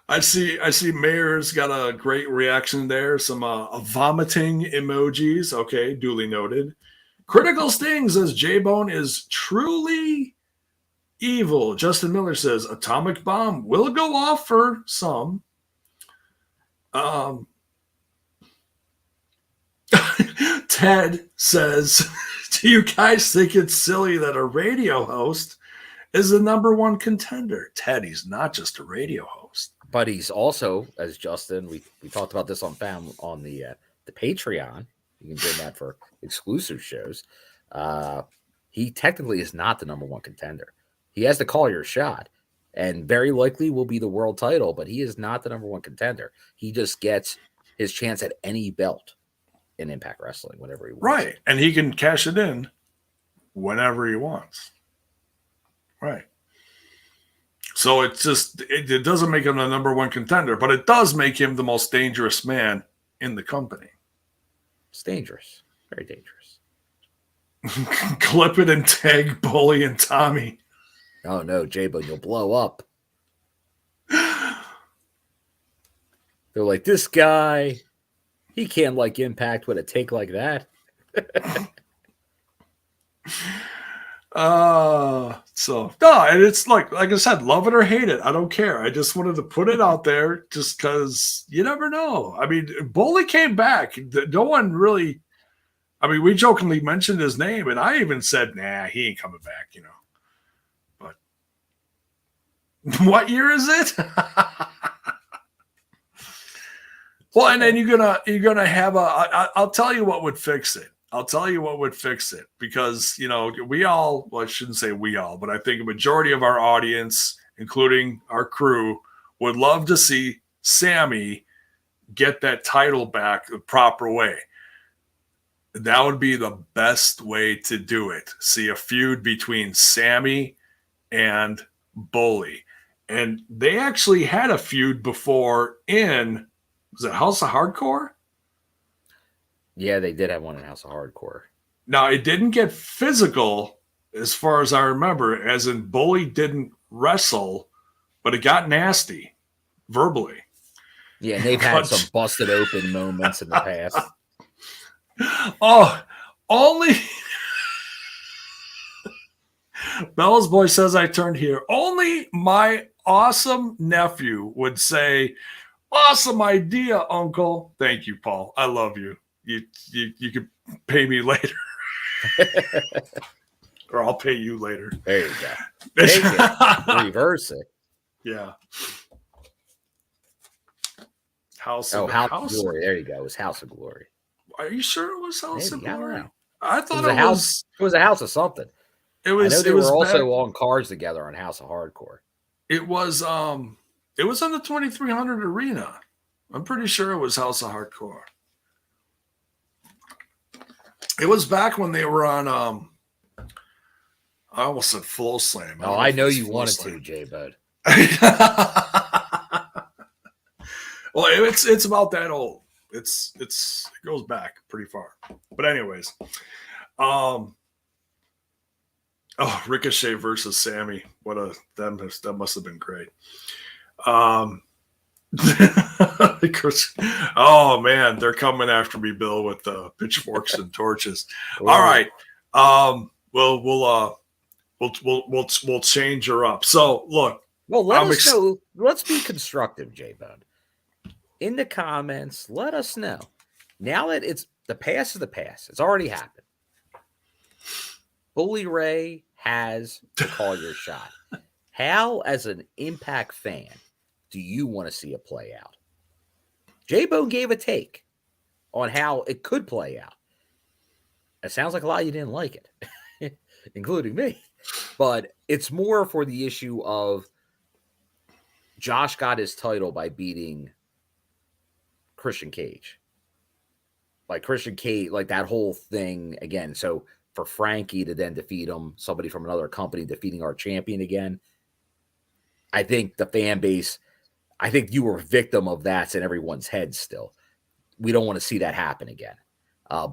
I see Mayor's got a great reaction there. Some vomiting emojis. Okay, duly noted. Critical Sting says J-Bone is truly evil. Justin Miller says atomic bomb will go off for some. Ted says, do you guys think it's silly that a radio host is the number one contender? Ted, he's not just a radio host. But he's also, as Justin, we talked about this on the Patreon. You can join that for exclusive shows. He technically is not the number one contender. He has to call your shot, and very likely will be the world title, but he is not the number one contender. He just gets his chance at any belt in Impact Wrestling whenever he wants. Right, and he can cash it in whenever he wants. Right. So it doesn't make him the number one contender, but it does make him the most dangerous man in the company. It's dangerous. Very dangerous. Clip it and tag Bully and Tommy. Oh, no, J-Bone, you'll blow up. They're like, this guy, he can't Impact with a take like that. And it's like I said, love it or hate it. I don't care. I just wanted to put it out there just because you never know. I mean, Bully came back. No one really, I mean, we jokingly mentioned his name, and I even said, "Nah, he ain't coming back," you know. But what year is it? Well, and then you're gonna have I'll tell you what would fix it. I'll tell you what would fix it, because we all, well, I shouldn't say we all, but I think a majority of our audience, including our crew, would love to see Sammy get that title back the proper way. That would be the best way to do it. See a feud between Sammy and Bully. And they actually had a feud before in, was it House of Hardcore? Yeah, they did have one in House of Hardcore. Now, it didn't get physical as far as I remember, as in Bully didn't wrestle, but it got nasty verbally. Yeah, and they've had some busted open moments in the past. Oh, only Bella's boy says I turned here. Only my awesome nephew would say, "Awesome idea, Uncle." Thank you, Paul. I love you. You could pay me later. Or I'll pay you later. There you go. Take it. Reverse it. Yeah. House of House Glory. There you go. It was House of Glory. Are you sure it was House Maybe, of Glory? I don't know. I thought it was It was a House of something. It was. I know they it was were also back, on cards together on House of Hardcore. It was. It was in the 2300 arena. I'm pretty sure it was House of Hardcore. It was back when they were on. I almost said Flow Slam. Oh, I know you wanted to, J Bud. Well, it's about that old. It goes back pretty far. But anyways, Ricochet versus Sammy. That must have been great. Oh man, they're coming after me, Bill, with pitchforks and torches. Ooh. All right. We'll change her up. So look. Well, let us know. Let's be constructive, J Bud. In the comments, let us know. Now that it's the past is the past, it's already happened. Bully Ray has to call your shot. How, as an Impact fan, do you want to see it play out? J-Bone gave a take on how it could play out. It sounds like a lot of you didn't like it, including me. But it's more for the issue of Josh got his title by beating Christian Cage. Like Christian Cage, like that whole thing again. So for Frankie to then defeat him, somebody from another company defeating our champion again, I think the fan base, I think you were a victim of that's in everyone's head still. We don't want to see that happen again.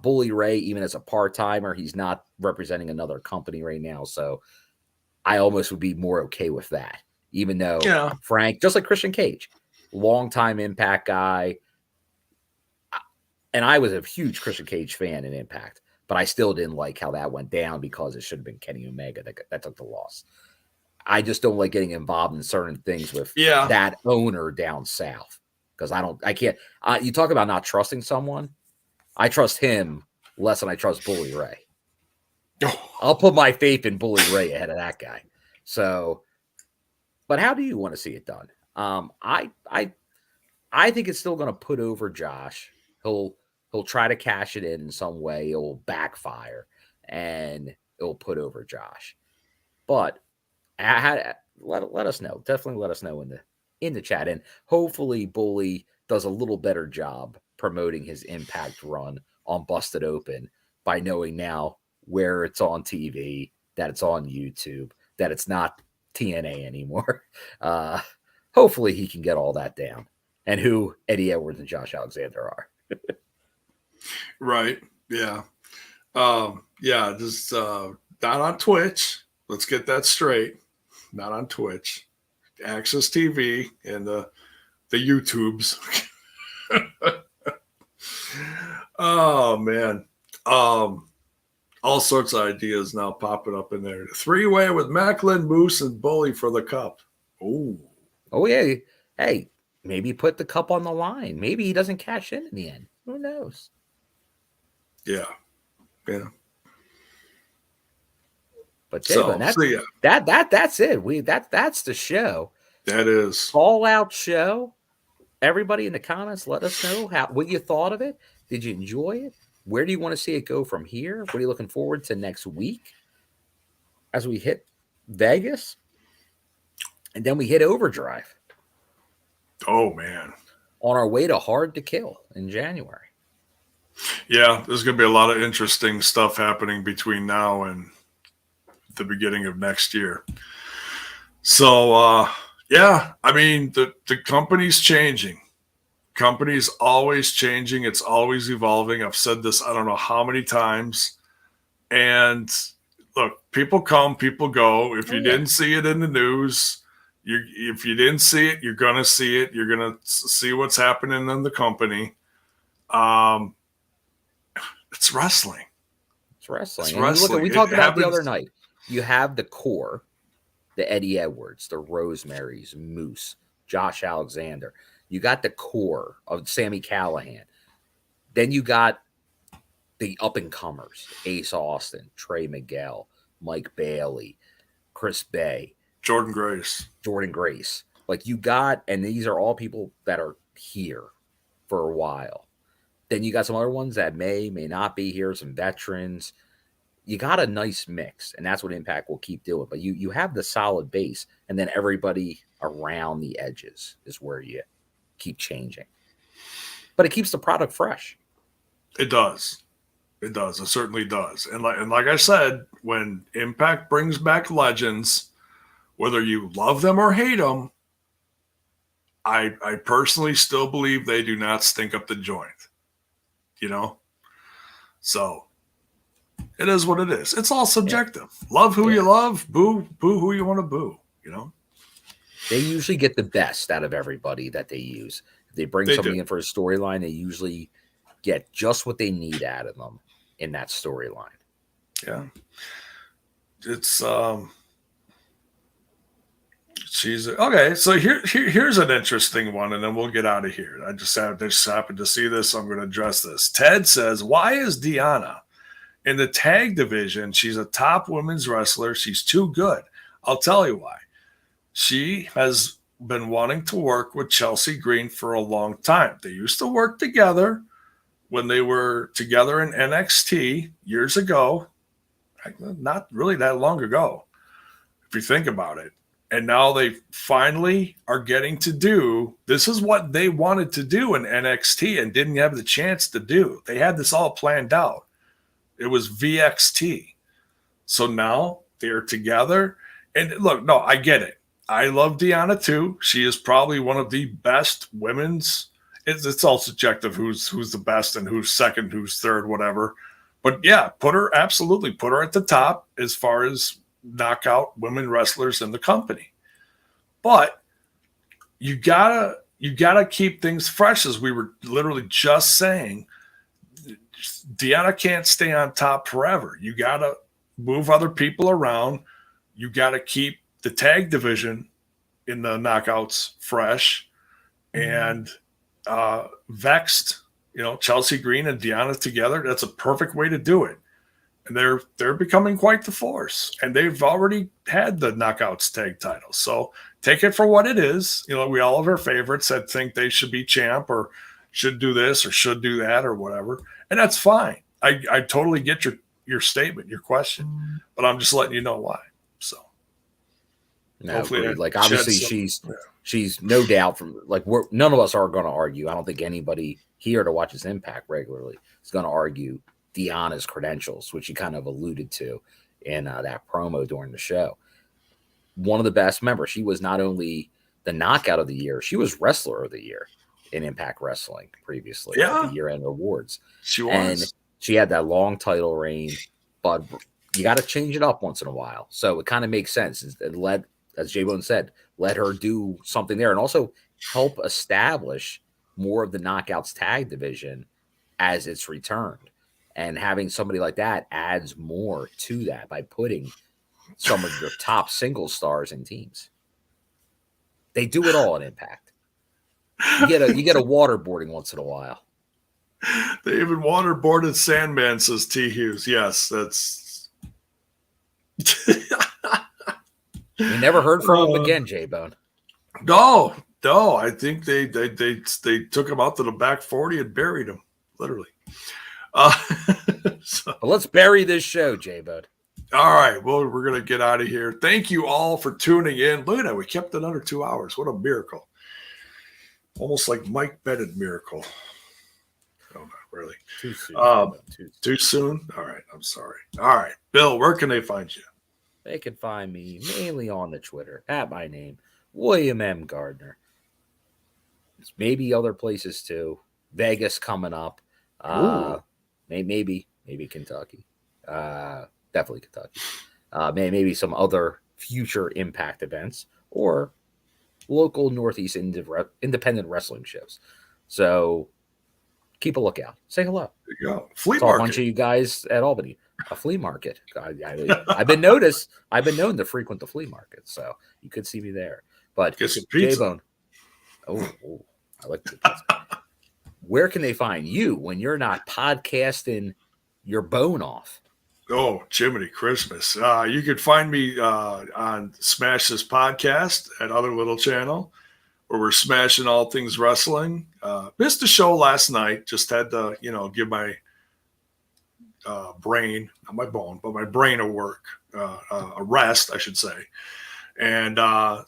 Bully Ray, even as a part-timer, he's not representing another company right now. So I almost would be more okay with that. Even though Frank, just like Christian Cage, longtime Impact guy. And I was a huge Christian Cage fan in Impact, but I still didn't like how that went down because it should have been Kenny Omega that took the loss. I just don't like getting involved in certain things with that owner down south because I can't. You talk about not trusting someone. I trust him less than I trust Bully Ray. I'll put my faith in Bully Ray ahead of that guy. So, but how do you want to see it done? I think it's still going to put over Josh. He'll try to cash it in some way. It'll backfire, and it'll put over Josh. But let us know. Definitely let us know in the chat, and hopefully Bully does a little better job promoting his Impact run on Busted Open by knowing now where it's on TV, that it's on YouTube, that it's not TNA anymore. Hopefully he can get all that down, and who Eddie Edwards and Josh Alexander are. Right. Yeah. Just not on Twitch. Let's get that straight. Not on Twitch. Access TV and the YouTubes. Oh man. All sorts of ideas now popping up in there. 3-way with Macklin, Moose, and Bully for the cup. Oh yeah. Hey, maybe put the cup on the line. Maybe he doesn't cash in the end. Who knows? Yeah. Yeah. But So, Jayba, that's so yeah, that's it. That's the show. that is. All out show. Everybody in the comments, let us know what you thought of it. Did you enjoy it? Where do you want to see it go from here? What are you looking forward to next week as we hit Vegas? And then we hit Overdrive Oh man. on our way to Hard to Kill in January. Yeah, there's going to be a lot of interesting stuff happening between now and the beginning of next year. So, yeah, I mean, the company's changing. Company's always changing. It's always evolving. I've said this, I don't know how many times. And look, people come, people go. If you didn't see it in the news, if you didn't see it, you're going to see it. You're going to see what's happening in the company. It's wrestling. It's wrestling. It's And look, wrestling. we talked It about it the happens- other night. You have the core, the Eddie Edwards, the Rosemarys, Moose, Josh Alexander. You got the core of Sammy Callahan. Then you got the up-and-comers, Ace Austin, Trey Miguel, Mike Bailey, Chris Bay, Jordan Grace. Like you got, and these are all people that are here for a while. Then you got some other ones that may not be here, some veterans. You got a nice mix, and that's what Impact will keep doing. But you have the solid base, and then everybody around the edges is where you keep changing. But it keeps the product fresh. It does. It does. It certainly does. And like I said, when Impact brings back legends, whether you love them or hate them, I personally still believe they do not stink up the joint. You know? So it is what it is. It's all subjective. Love who you love, boo who you want to boo, you know? They usually get the best out of everybody that they use. If they bring somebody in for a storyline, they usually get just what they need out of them in that storyline. Yeah. It's she's okay. So here's an interesting one, and then we'll get out of here. I just happened to see this, so I'm going to address this. Ted says, "Why is Deonna in the tag division? She's a top women's wrestler. She's too good. I'll tell you why. She has been wanting to work with Chelsea Green for a long time. They used to work together when they were together in NXT years ago, not really that long ago, if you think about it. And now they finally are getting to do, this is what they wanted to do in NXT and didn't have the chance to do. They had this all planned out. It was VXT. So now they're together. And look, no, I get it. I love Deonna too. She is probably one of the best women's. It's all subjective who's the best and who's second, who's third, whatever. But yeah, put her at the top as far as knockout women wrestlers in the company. But you gotta keep things fresh, as we were literally just saying. Deonna can't stay on top forever. You gotta move other people around. You gotta keep the tag division in the knockouts fresh. And Vexed, Chelsea Green and Deonna together, that's a perfect way to do it. And they're becoming quite the force. And they've already had the knockouts tag titles. So take it for what it is. We all have our favorites that think they should be champ or should do this or should do that or whatever. And that's fine. I totally get your statement, your question, but I'm just letting you know why. So no, hopefully, like obviously she's no doubt from none of us are going to argue. I don't think anybody here to watch this Impact regularly is going to argue Deonna's credentials, which you kind of alluded to in that promo during the show. One of the best members. She was not only the knockout of the year, she was wrestler of the year in Impact Wrestling previously at the year-end awards. She was. And she had that long title reign, but you got to change it up once in a while. So it kind of makes sense. It as J-Bone said, let her do something there and also help establish more of the knockouts tag division as it's returned. And having somebody like that adds more to that by putting some of your top single stars in teams. They do it all at Impact. You get a waterboarding once in a while. They even waterboarded Sandman, says T. Hughes. Yes, that's. We never heard from him again, J-Bone. No. I think they took him out to the back 40 and buried him, literally. So, But let's bury this show, J-Bone. all right, well, we're gonna get out of here. Thank you all for tuning in. Look at that, we kept it under 2 hours. What a miracle! Almost like Mike Bennett miracle. No, not really. Too soon. Too soon. All right, I'm sorry. All right, Bill, where can they find you? They can find me mainly on the Twitter at my name, William M. Gardner. There's maybe other places too. Vegas coming up. Maybe Kentucky. Definitely Kentucky. Maybe some other future Impact events or local Northeast independent wrestling shows. So keep a lookout. Say hello. There you go. Flea Saw a market. bunch of you guys at Albany. A flea market. I've been known to frequent the flea market, so you could see me there. But Get some pizza. J-Bone. Oh, I like the pizza. Where can they find you when you're not podcasting your bone off? Oh, Jiminy Christmas. You could find me on Smash This Podcast at other little channel where we're smashing all things wrestling. Missed the show last night. Just had to, give my brain, not my bone, but my brain a rest, I should say. And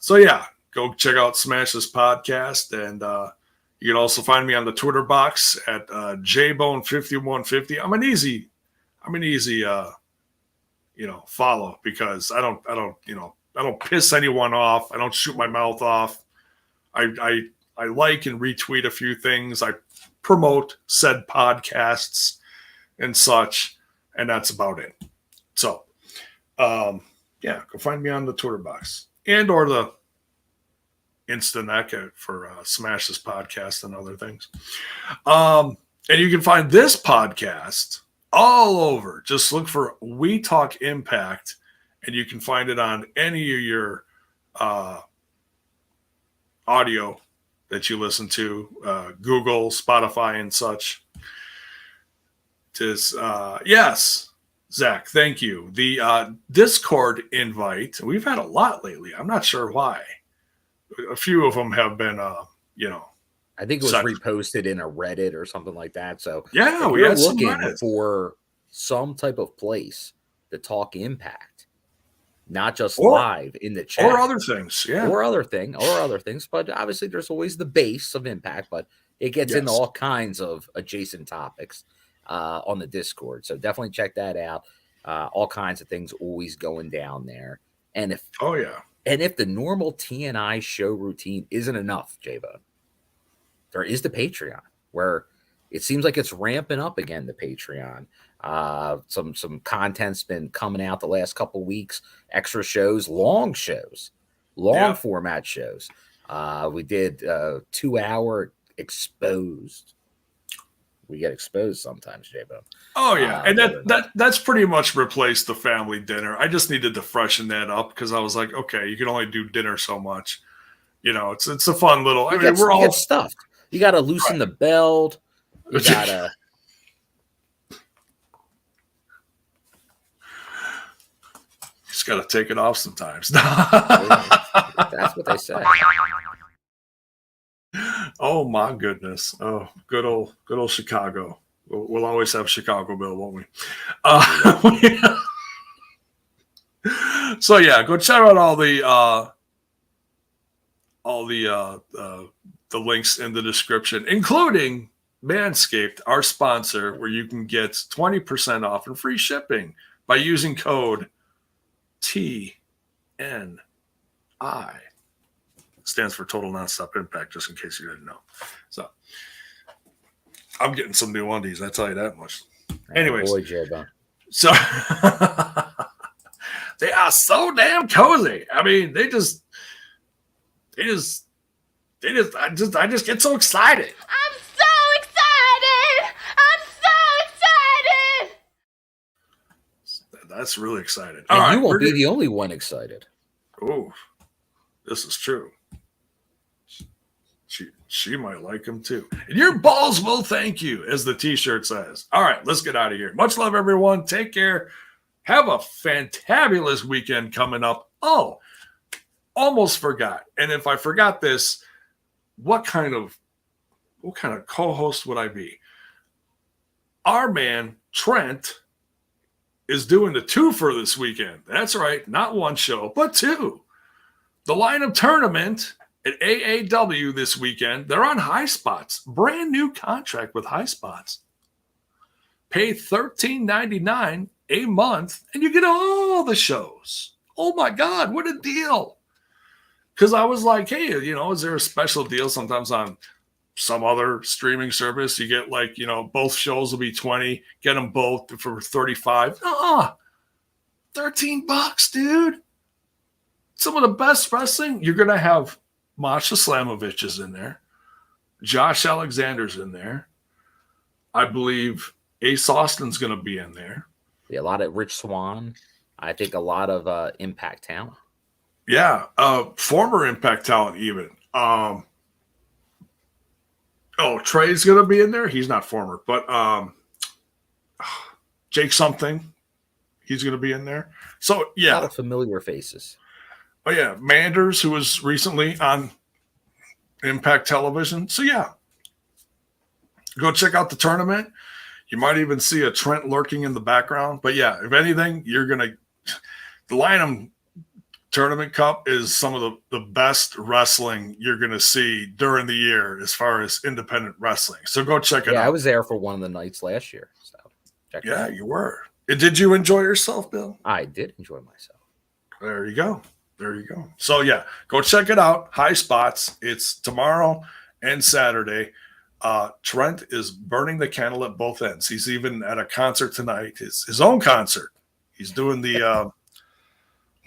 so, yeah, go check out Smash This Podcast. And you can also find me on the Twitter box at JBone5150. I'm an easy follow because I don't piss anyone off. I don't shoot my mouth off. I like and retweet a few things. I promote said podcasts and such, and that's about it. So, go find me on the Twitter box and or the Instant Echo for Smash This Podcast and other things. And you can find this podcast all over. Just look for We Talk Impact, and you can find it on any of your audio that you listen to, Google, Spotify, and such. Yes, Zach, thank you. The Discord invite, we've had a lot lately. I'm not sure why. A few of them have been, I think it was reposted in a Reddit or something like that. So yeah, if you're looking for some type of place to talk Impact, not just live in the chat or other things, or other things. But obviously, there's always the base of Impact, but it gets into all kinds of adjacent topics on the Discord. So definitely check that out. All kinds of things always going down there. And if the normal TNI show routine isn't enough, J-Bone, there is the Patreon, where it seems like it's ramping up again, the Patreon. Some content's been coming out the last couple weeks, extra shows, long format shows. We did 2-hour exposed. We get exposed sometimes, J-Bone. Oh, yeah. And that's pretty much replaced the family dinner. I just needed to freshen that up because I was like, okay, you can only do dinner so much. It's a fun little. We're all stuffed. You got to loosen the belt. You got to. Just got to take it off sometimes. That's what they say. Oh my goodness! Oh, good old Chicago. We'll always have Chicago, Bill, won't we? So yeah, go check out all the links in the description, including Manscaped, our sponsor, where you can get 20% off and free shipping by using code TNI. Stands for Total Nonstop Impact, just in case you didn't know. So I'm getting some new undies, I tell you that much. Anyways, boy, J-Bone. So they are so damn cozy. I mean, I just get so excited. I'm so excited! I'm so excited! That's really exciting. And you won't be the only one excited. Oh, this is true. She might like him too. And your balls will thank you, as the t-shirt says. All right, let's get out of here. Much love, everyone. Take care. Have a fantabulous weekend coming up. Oh, almost forgot. And if I forgot this, what kind of co-host would I be? Our man, Trent, is doing the 2-fer this weekend. That's right. Not one show, but 2. The lineup tournament at AAW this weekend. They're on High Spots. Brand new contract with High Spots. Pay $13.99 a month, and you get all the shows. Oh, my God. What a deal. Because I was like, hey, is there a special deal sometimes on some other streaming service? You get both shows will be 20, get them both for 35. $13, dude. Some of the best wrestling. You're going to have Masha Slamovich is in there. Josh Alexander's in there. I believe Ace Austin's going to be in there. Yeah, a lot of Rich Swann. I think a lot of Impact talent. Yeah, former Impact talent even. Trey's going to be in there. He's not former, but Jake something. He's going to be in there. So, yeah. A lot of familiar faces. Oh, yeah. Manders, who was recently on Impact Television. So, yeah. Go check out the tournament. You might even see a Trent lurking in the background. But, yeah, if anything, you're going to – the Lynam Tournament Cup is some of the best wrestling you're going to see during the year as far as independent wrestling. So go check it out. Yeah, I was there for one of the nights last year. So check it out. You were. Did you enjoy yourself, Bill? I did enjoy myself. There you go. So, yeah, go check it out. High Spots. It's tomorrow and Saturday. Trent is burning the candle at both ends. He's even at a concert tonight, his own concert. He's doing the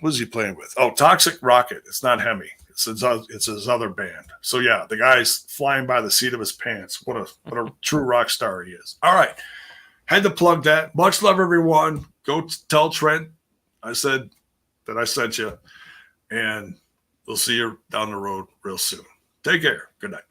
what is he playing with? Oh, Toxic Rocket. It's not Hemi. It's his other band. So, yeah, the guy's flying by the seat of his pants. What a true rock star he is. All right. Had to plug that. Much love, everyone. Go tell Trent I said that I sent you. And we'll see you down the road real soon. Take care. Good night.